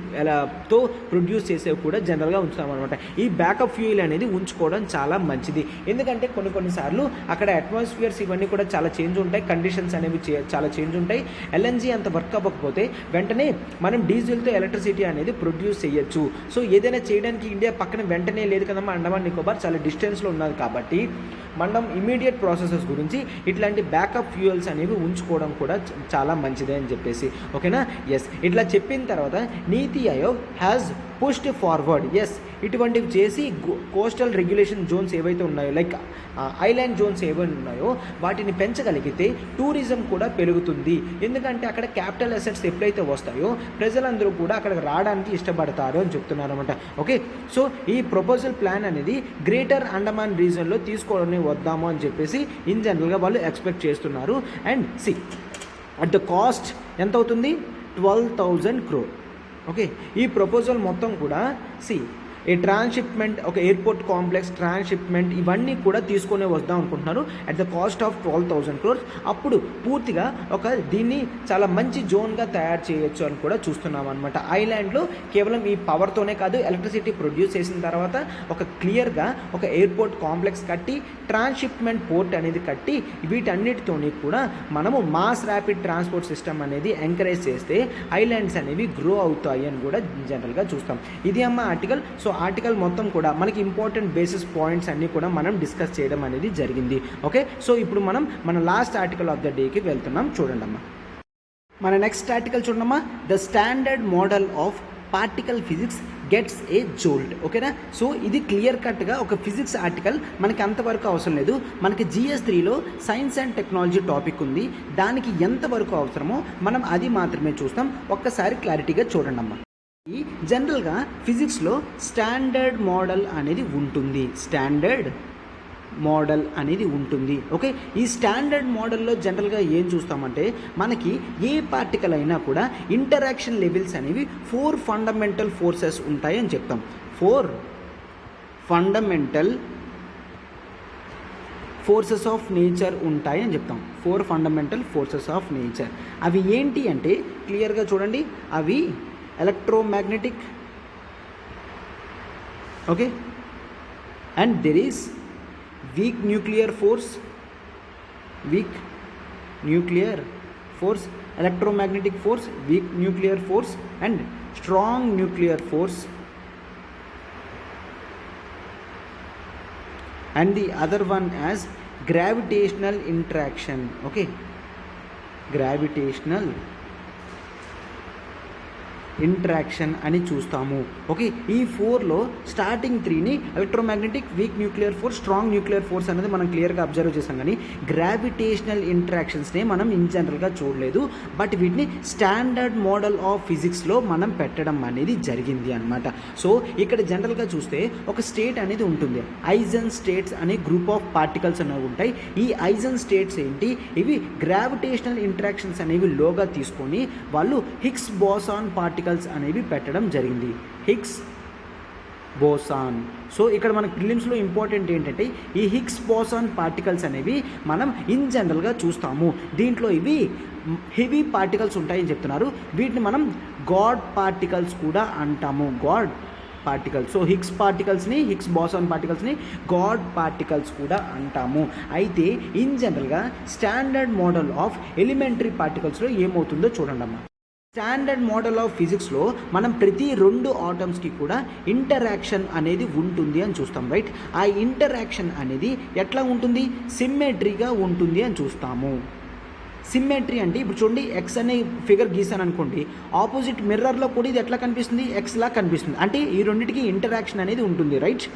తో ప్రొడ్యూస్ చేసేవి కూడా జనరల్గా ఉంచుతాము అనమాట. ఈ బ్యాకప్ ఫ్యూయల్ అనేది ఉంచుకోవడం చాలా మంచిది. ఎందుకంటే కొన్నిసార్లు అక్కడ అట్మాస్ఫియర్స్ ఇవన్నీ కూడా చాలా చేంజ్ ఉంటాయి, కండిషన్స్ అనేవి చాలా చేంజ్ ఉంటాయి. LNG అంత వర్క్ అవ్వకపోతే వెంటనే మనం డీజిల్తో ఎలక్ట్రిసిటీ అనేది ప్రొడ్యూస్ చేయొచ్చు. సో ఏదైనా చేయడానికి ఇండియా పక్కన వెంటనే లేదు కదమ్మా, అండమాన్ నికోబార్ చాలా డిస్టెన్స్లో ఉన్నది కాబట్టి మనం ఇమీడియట్ ప్రాసెసెస్ గురించి ఇట్లాంటి బ్యాకప్ ఫ్యూయల్స్ అనేవి ఉంచుకోవడం కూడా చాలా మంచిదే అని చెప్పేసి. ఓకేనా? ఎస్, ఇట్లా చెప్పిన తర్వాత NITI Aayog has pushed forward. Yes, ఇటువంటివి చేసి కోస్టల్ రెగ్యులేషన్ జోన్స్ ఏవైతే ఉన్నాయో లైక్ ఐలాండ్ జోన్స్ ఏవైతే ఉన్నాయో వాటిని పెంచగలిగితే టూరిజం కూడా పెరుగుతుంది. ఎందుకంటే అక్కడ క్యాపిటల్ అసెట్స్ ఎప్పుడైతే వస్తాయో ప్రజలందరూ కూడా అక్కడికి రావడానికి ఇష్టపడతారు అని చెప్తున్నారు అనమాట. ఓకే, సో ఈ ప్రపోజల్ ప్లాన్ అనేది గ్రేటర్ అండమాన్ రీజన్లో తీసుకోవడం వద్దాము అని చెప్పేసి ఇన్ జనరల్గా వాళ్ళు ఎక్స్పెక్ట్ చేస్తున్నారు. And see at the cost ఎంత అవుతుంది? 12,000 crore. ఓకే, ఈ ప్రపోజల్ మొత్తం కూడా ఏ ట్రాన్స్షిప్మెంట్, ఒక ఎయిర్పోర్ట్ కాంప్లెక్స్, ట్రాన్స్షిప్మెంట్ ఇవన్నీ కూడా తీసుకొని వద్దాం అనుకుంటున్నారు at the cost of 12,000 crores. అప్పుడు పూర్తిగా దీన్ని చాలా మంచి జోన్గా తయారు చేయొచ్చు అని కూడా చూస్తున్నాం అనమాట. ఐలాండ్లో కేవలం ఈ పవర్తోనే కాదు, ఎలక్ట్రిసిటీ ప్రొడ్యూస్ చేసిన తర్వాత ఒక క్లియర్గా ఒక ఎయిర్పోర్ట్ కాంప్లెక్స్ కట్టి ట్రాన్స్షిప్మెంట్ పోర్ట్ అనేది కట్టి వీటన్నిటితోని కూడా మనము మాస్ ర్యాపిడ్ ట్రాన్స్పోర్ట్ సిస్టమ్ అనేది ఎంకరేజ్ చేస్తే ఐలాండ్స్ అనేవి గ్రో అవుతాయి అని కూడా జనరల్గా చూస్తాం. ఇది అమ్మ ఆర్టికల్. సో ఆర్టికల్ మొత్తం కూడా మనకి ఇంపార్టెంట్ బేసిస్ పాయింట్స్ అన్నీ కూడా మనం డిస్కస్ చేయడం అనేది జరిగింది. ఓకే, సో ఇప్పుడు మనం మన లాస్ట్ ఆర్టికల్ ఆఫ్ ద డేకి వెళ్తున్నాం. చూడండి అమ్మా, మన నెక్స్ట్ ఆర్టికల్ చూడమ్మా, the standard model of particle physics gets a jolt. ఓకేనా, సో ఇది క్లియర్ కట్గా ఒక ఫిజిక్స్ ఆర్టికల్, మనకి అంతవరకు అవసరం లేదు. మనకి GS3లో సైన్స్ అండ్ టెక్నాలజీ టాపిక్ ఉంది, దానికి ఎంతవరకు అవసరమో మనం అది మాత్రమే చూస్తాం. ఒక్కసారి క్లారిటీగా చూడండి అమ్మా. ఈ జనరల్గా ఫిజిక్స్లో స్టాండర్డ్ మోడల్ అనేది ఉంటుంది, స్టాండర్డ్ మోడల్ అనేది ఉంటుంది. ఓకే, ఈ స్టాండర్డ్ మోడల్లో జనరల్గా ఏం చూస్తామంటే మనకి ఏ పార్టికల్ అయినా కూడా ఇంటరాక్షన్ లెవెల్స్ అనేవి 4 ఫండమెంటల్ ఫోర్సెస్ ఉంటాయి అని చెప్తాం. 4 ఫండమెంటల్ ఫోర్సెస్ ఆఫ్ నేచర్ ఉంటాయి అని చెప్తాం. 4 ఫండమెంటల్ ఫోర్సెస్ ఆఫ్ నేచర్. అవి ఏంటి అంటే క్లియర్గా చూడండి, అవి electromagnetic, okay, and there is weak nuclear force, electromagnetic force, weak nuclear force and strong nuclear force, and the other one as gravitational interaction. Okay, gravitational interaction అని చూస్తాము. Okay, ఈ 4లో స్టార్టింగ్ 3ని electromagnetic, weak nuclear force, strong nuclear force అనేది మనం క్లియర్గా observe చేసాం. కానీ గ్రావిటేషనల్ ఇంట్రాక్షన్స్ని మనం ఇన్ జనరల్గా చూడలేదు, బట్ వీటిని స్టాండర్డ్ మోడల్ ఆఫ్ ఫిజిక్స్లో మనం పెట్టడం అనేది జరిగింది అనమాట. సో ఇక్కడ జనరల్గా చూస్తే ఒక స్టేట్ అనేది ఉంటుంది, ఐజన్ స్టేట్స్ అనే గ్రూప్ ఆఫ్ పార్టికల్స్ అనేవి ఉంటాయి. ఈ ఐజన్ స్టేట్స్ ఏంటి, ఇవి గ్రావిటేషనల్ ఇంట్రాక్షన్స్ అనేవి లోగా తీసుకొని వాళ్ళు హిగ్స్ బోసాన్ పార్టికల్స్ అనేవి పెట్టడం జరిగింది, హిగ్స్ బోసాన్. సో ఇక్కడ మనకు ప్రిలిమ్స్లో ఇంపార్టెంట్ ఏంటంటే ఈ హిగ్స్ బోసాన్ పార్టికల్స్ అనేవి మనం ఇన్ జనరల్గా చూస్తాము. దీంట్లో ఇవి హెవీ పార్టికల్స్ ఉంటాయని చెప్తున్నారు. వీటిని మనం గాడ్ పార్టికల్స్ కూడా అంటాము, god particles. So Higgs boson పార్టికల్స్ని గాడ్ పార్టికల్స్ కూడా అంటాము. అయితే ఇన్ జనరల్గా స్టాండర్డ్ మోడల్ ఆఫ్ ఎలిమెంటరీ పార్టికల్స్లో ఏమవుతుందో చూడండి అమ్మా. స్టాండర్డ్ మోడల్ ఆఫ్ ఫిజిక్స్లో మనం ప్రతి 2 ఆటమ్స్కి కూడా ఇంటరాక్షన్ అనేది ఉంటుంది అని చూస్తాం, రైట్. ఆ ఇంటరాక్షన్ అనేది ఎట్లా ఉంటుంది, సిమ్మెట్రీగా ఉంటుంది అని చూస్తాము. సిమ్మెట్రీ అంటే ఇప్పుడు చూడండి, ఎక్స్ అనే ఫిగర్ గీసాను అనుకోండి, ఆపోజిట్ మిర్రర్లో కూడా ఇది ఎట్లా కనిపిస్తుంది, ఎక్స్లా కనిపిస్తుంది. అంటే ఈ రెండింటికి ఇంటరాక్షన్ అనేది ఉంటుంది, రైట్.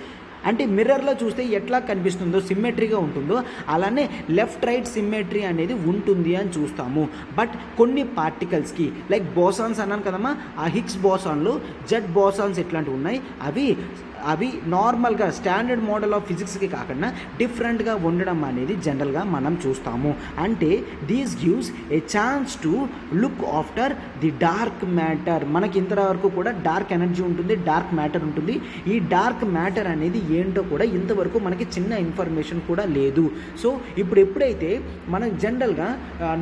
అంటే మిర్రర్లో చూస్తే ఎట్లా కనిపిస్తుందో, సిమ్మెట్రీగా ఉంటుందో, అలానే లెఫ్ట్ రైట్ సిమ్మెట్రీ అనేది ఉంటుంది అని చూస్తాము. బట్ కొన్ని పార్టికల్స్కి లైక్ బోసాన్స్ అన్నాను కదమ్మా, ఆ హిగ్స్ బోసాన్లు, జెడ్ బోసాన్స్ ఎట్లాంటివి ఉన్నాయి, అవి నార్మల్గా స్టాండర్డ్ మోడల్ ఆఫ్ ఫిజిక్స్కి కాకుండా డిఫరెంట్గా ఉండడం అనేది జనరల్గా మనం చూస్తాము. అంటే these gives a chance to look after the dark matter. మనకి ఇంతవరకు కూడా డార్క్ ఎనర్జీ ఉంటుంది, డార్క్ మ్యాటర్ ఉంటుంది. ఈ డార్క్ మ్యాటర్ అనేది ఏంటో కూడా ఇంతవరకు మనకి చిన్న ఇన్ఫర్మేషన్ కూడా లేదు. సో ఇప్పుడు ఎప్పుడైతే మనం జనరల్గా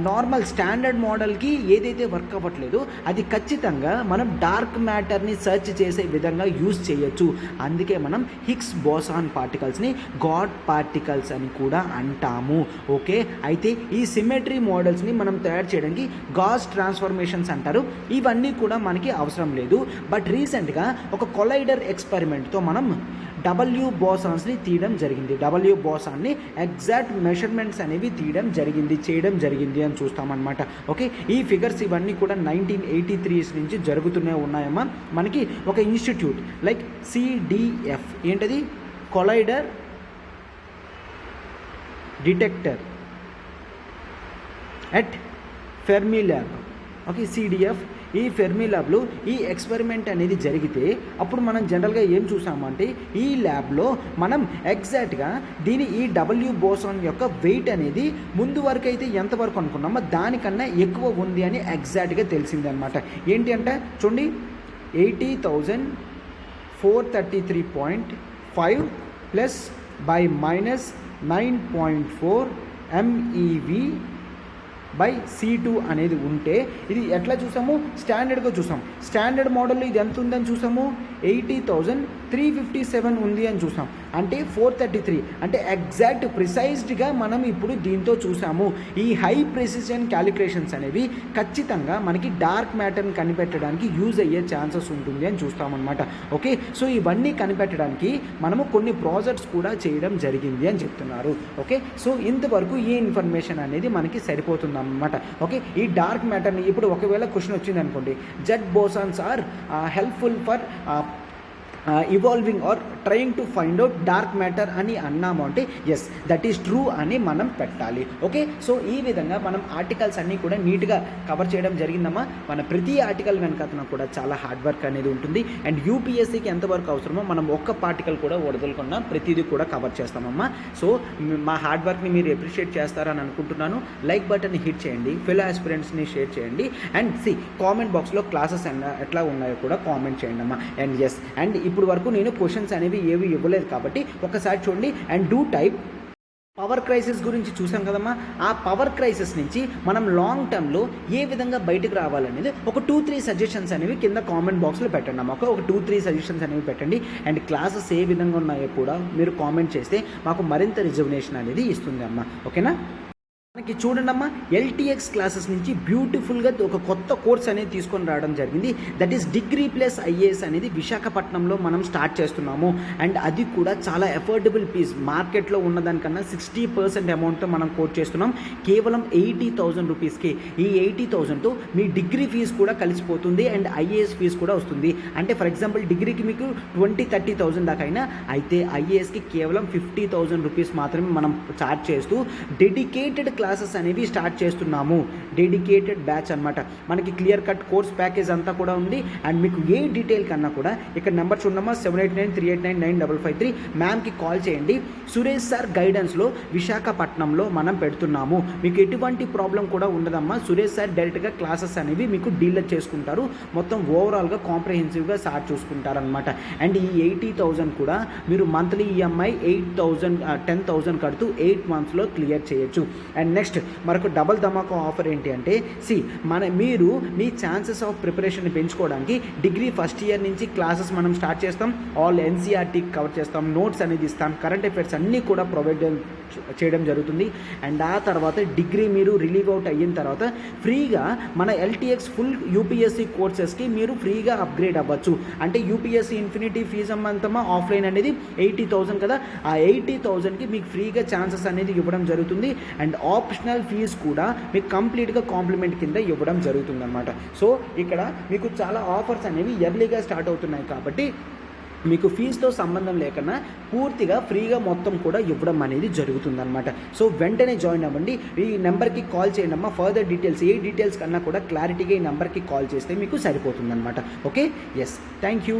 నార్మల్ స్టాండర్డ్ మోడల్కి ఏదైతే వర్క్ అవ్వట్లేదో అది ఖచ్చితంగా మనం డార్క్ మ్యాటర్ని సెర్చ్ చేసే విధంగా యూజ్ చేయొచ్చు. అందుకే మనం హిగ్స్ బోసాన్ పార్టికల్స్ని గాడ్ పార్టికల్స్ అని కూడా అంటాము. ఓకే, అయితే ఈ సిమెట్రీ మోడల్స్ని మనం తయారు చేయడానికి గాస్ ట్రాన్స్ఫర్మేషన్స్ అంటారు. ఇవన్నీ కూడా మనకి అవసరం లేదు. బట్ రీసెంట్గా ఒక కొలైడర్ ఎక్స్పెరిమెంట్తో మనం డబ్ల్యూ బోసాన్స్ని తీయడం జరిగింది. డబ్ల్యూ బోసాన్ని ఎగ్జాక్ట్ మెషర్మెంట్స్ అనేవి చేయడం జరిగింది అని చూస్తామన్నమాట. ఓకే, ఈ ఫిగర్స్ ఇవన్నీ కూడా 1983 నుంచి జరుగుతూనే ఉన్నాయమ్మా. మనకి ఒక ఇన్స్టిట్యూట్ లైక్ CDF ఏంటది, collider detector at Fermi lab. Okay, CDF ఈ ఫెర్మి ల్యాబ్లో ఈ ఎక్స్పెరిమెంట్ అనేది జరిగితే అప్పుడు మనం జనరల్గా ఏం చూసామంటే ఈ ల్యాబ్లో మనం ఎగ్జాక్ట్గా ఈ డబ్ల్యూ బోసాన్ యొక్క వెయిట్ అనేది ముందు వరకు అయితే ఎంతవరకు అనుకున్నామో దానికన్నా ఎక్కువ ఉంది అని ఎగ్జాక్ట్గా తెలిసింది అనమాట. ఏంటి అంటే చూడండి, 80,433.5 plus by minus 9.4 MeV by C2 అనేది ఉంటే ఇది ఎట్లా చూసాము, స్టాండర్డ్గా చూసాం. స్టాండర్డ్ మోడల్లో ఇది ఎంత ఉందని చూసాము, 80,357 ఉంది అని చూసాం. అంటే 433 అంటే ఎగ్జాక్ట్ ప్రిసైజ్డ్గా మనం ఇప్పుడు దీంతో చూసాము. ఈ హై ప్రెసిషన్ క్యాలిక్యులేషన్స్ అనేవి ఖచ్చితంగా మనకి డార్క్ మ్యాటర్ని కనిపెట్టడానికి యూజ్ అయ్యే ఛాన్సెస్ ఉంటుంది అని చూస్తామన్నమాట. ఓకే, సో ఇవన్నీ కనిపెట్టడానికి మనము కొన్ని ప్రాజెక్ట్స్ కూడా చేయడం జరిగింది అని చెప్తున్నారు. ఓకే, సో ఇంతవరకు ఈ ఇన్ఫర్మేషన్ అనేది మనకి సరిపోతుంది అన్నమాట. ఓకే, ఈ డార్క్ మ్యాటర్ని ఇప్పుడు ఒకవేళ క్వశ్చన్ వచ్చింది అనుకోండి, Z bosons are helpful for evolving or trying to find out dark matter అని అన్నాము అంటే ఎస్ దట్ ఈస్ ట్రూ అని మనం పెట్టాలి. ఓకే, సో ఈ విధంగా మనం ఆర్టికల్స్ అన్నీ కూడా నీట్గా కవర్ చేయడం జరిగిందమ్మా. మన ప్రతి ఆర్టికల్ వెనకాతన కూడా చాలా హార్డ్ వర్క్ అనేది ఉంటుంది. అండ్ యూపీఎస్సీకి ఎంతవరకు అవసరమో మనం ఒక్క పార్టికల్ కూడా వదలకుండా ప్రతిదీ కూడా కవర్ చేస్తామమ్మా. సో మా హార్డ్ వర్క్ని మీరు అప్రిషియేట్ చేస్తారని అనుకుంటున్నాను. లైక్ బటన్ని హిట్ చేయండి, ఫెలో ఆస్పిరెంట్స్ని షేర్ చేయండి, అండ్ కామెంట్ బాక్స్లో క్లాసెస్ ఎట్లా ఉన్నాయో కూడా కామెంట్ చేయండి అమ్మా. అండ్ ఎస్, అండ్ ఇప్పుడు వరకు నేను క్వశ్చన్స్ అనేవి ఏవి ఇవ్వలేదు కాబట్టి ఒకసారి చూడండి. And do type power crisis గురించి చూసాం కదమ్మా. ఆ పవర్ క్రైసిస్ నుంచి మనం లాంగ్ టర్మ్లో ఏ విధంగా బయటకు రావాలనేది ఒక 2-3 సజెషన్స్ అనేవి కింద కామెంట్ బాక్స్లో పెట్టండి అమ్మా. ఒక 2-3 సజెషన్స్ అనేవి పెట్టండి. అండ్ క్లాసెస్ ఏ విధంగా ఉన్నాయో కూడా మీరు కామెంట్ చేస్తే మాకు మరింత రిజర్వేషన్ అనేది ఇస్తుంది అమ్మా. ఓకేనా, మనకి చూడండి అమ్మా, ఎల్టీఎక్స్ క్లాసెస్ నుంచి బ్యూటిఫుల్గా ఒక కొత్త కోర్స్ అనేది తీసుకొని రావడం జరిగింది. That is degree plus IAS అనేది విశాఖపట్నంలో మనం స్టార్ట్ చేస్తున్నాము. అండ్ అది కూడా చాలా అఫోర్డబుల్ ఫీజ్, మార్కెట్లో ఉన్నదానికన్నా 60% అమౌంట్తో మనం కోట్ చేస్తున్నాం. కేవలం 80,000 రూపీస్కి. ఈ 80,000తో మీ డిగ్రీ ఫీజు కూడా కలిసిపోతుంది అండ్ ఐఏఎస్ ఫీజు కూడా వస్తుంది. అంటే ఫర్ ఎగ్జాంపుల్ డిగ్రీకి మీకు 20-30,000 దాకా అయినా, అయితే ఐఏఎస్కి కేవలం 50,000 రూపీస్ మాత్రమే మనం ఛార్జ్ చేస్తూ డెడికేటెడ్ క్లాసెస్ అనేవి స్టార్ట్ చేస్తున్నాము. డెడికేటెడ్ బ్యాచ్ అనమాట. మనకి క్లియర్ కట్ కోర్స్ ప్యాకేజ్ అంతా కూడా ఉంది. అండ్ మీకు ఏ డీటెయిల్ కన్నా కూడా ఇక్కడ నెంబర్ చూడమ్మా, 7893899553 మ్యామ్కి కాల్ చేయండి. సురేష్ సార్ గైడెన్స్లో విశాఖపట్నంలో మనం పెడుతున్నాము. మీకు ఎటువంటి ప్రాబ్లం కూడా ఉండదమ్మా. సురేష్ సార్ డైరెక్ట్గా క్లాసెస్ అనేవి మీకు డీల్ చేసుకుంటారు. మొత్తం ఓవరాల్గా కాంప్రహెన్సివ్గా సార్ చూసుకుంటారనమాట. అండ్ ఈ 80,000 కూడా మీరు మంత్లీ ఈఎంఐ 10,000 కడుతూ 8 మంత్స్లో క్లియర్ చేయొచ్చు. అండ్ నెక్స్ట్ మరొక డబల్ ధమాకా ఆఫర్ ఏంటి అంటే, మీరు మీ ఛాన్సెస్ ఆఫ్ ప్రిపరేషన్ పెంచుకోవడానికి డిగ్రీ ఫస్ట్ ఇయర్ నుంచి క్లాసెస్ మనం స్టార్ట్ చేస్తాం. ఆల్ ఎన్సీఆర్టీ కవర్ చేస్తాం, నోట్స్ అనేది ఇస్తాం, కరెంట్ అఫైర్స్ అన్నీ కూడా ప్రొవైడ్ చేయడం జరుగుతుంది. అండ్ ఆ తర్వాత డిగ్రీ మీరు రిలీవ్ అవుట్ అయిన తర్వాత ఫ్రీగా మన ఎల్టీఎక్స్ ఫుల్ యూపీఎస్సీ కోర్సెస్కి మీరు ఫ్రీగా అప్గ్రేడ్ అవ్వచ్చు. అంటే యూపీఎస్సీ ఇన్ఫినిటీ ఫీజు అమ్మంతమా ఆఫ్లైన్ అనేది 80,000 కదా, ఆ 80,000కి మీకు ఫ్రీగా ఛాన్సెస్ అనేది ఇవ్వడం జరుగుతుంది. అండ్ ఆప్షనల్ ఫీజు కూడా మీకు కంప్లీట్గా కాంప్లిమెంట్ కింద ఇవ్వడం జరుగుతుంది అనమాట. సో ఇక్కడ మీకు చాలా ఆఫర్స్ అనేవి ఎర్లీగా స్టార్ట్ అవుతున్నాయి కాబట్టి మీకు ఫీజుతో సంబంధం లేకుండా పూర్తిగా ఫ్రీగా మొత్తం కూడా ఇవ్వడం అనేది జరుగుతుందన్నమాట. సో వెంటనే జాయిన్ అవ్వండి. ఈ నెంబర్కి కాల్ చేయండి అమ్మా. ఫర్దర్ డీటెయిల్స్ ఏ డీటెయిల్స్ కన్నా కూడా క్లారిటీగా ఈ నెంబర్కి కాల్ చేస్తే మీకు సరిపోతుందన్నమాట. Okay, yes, thank you.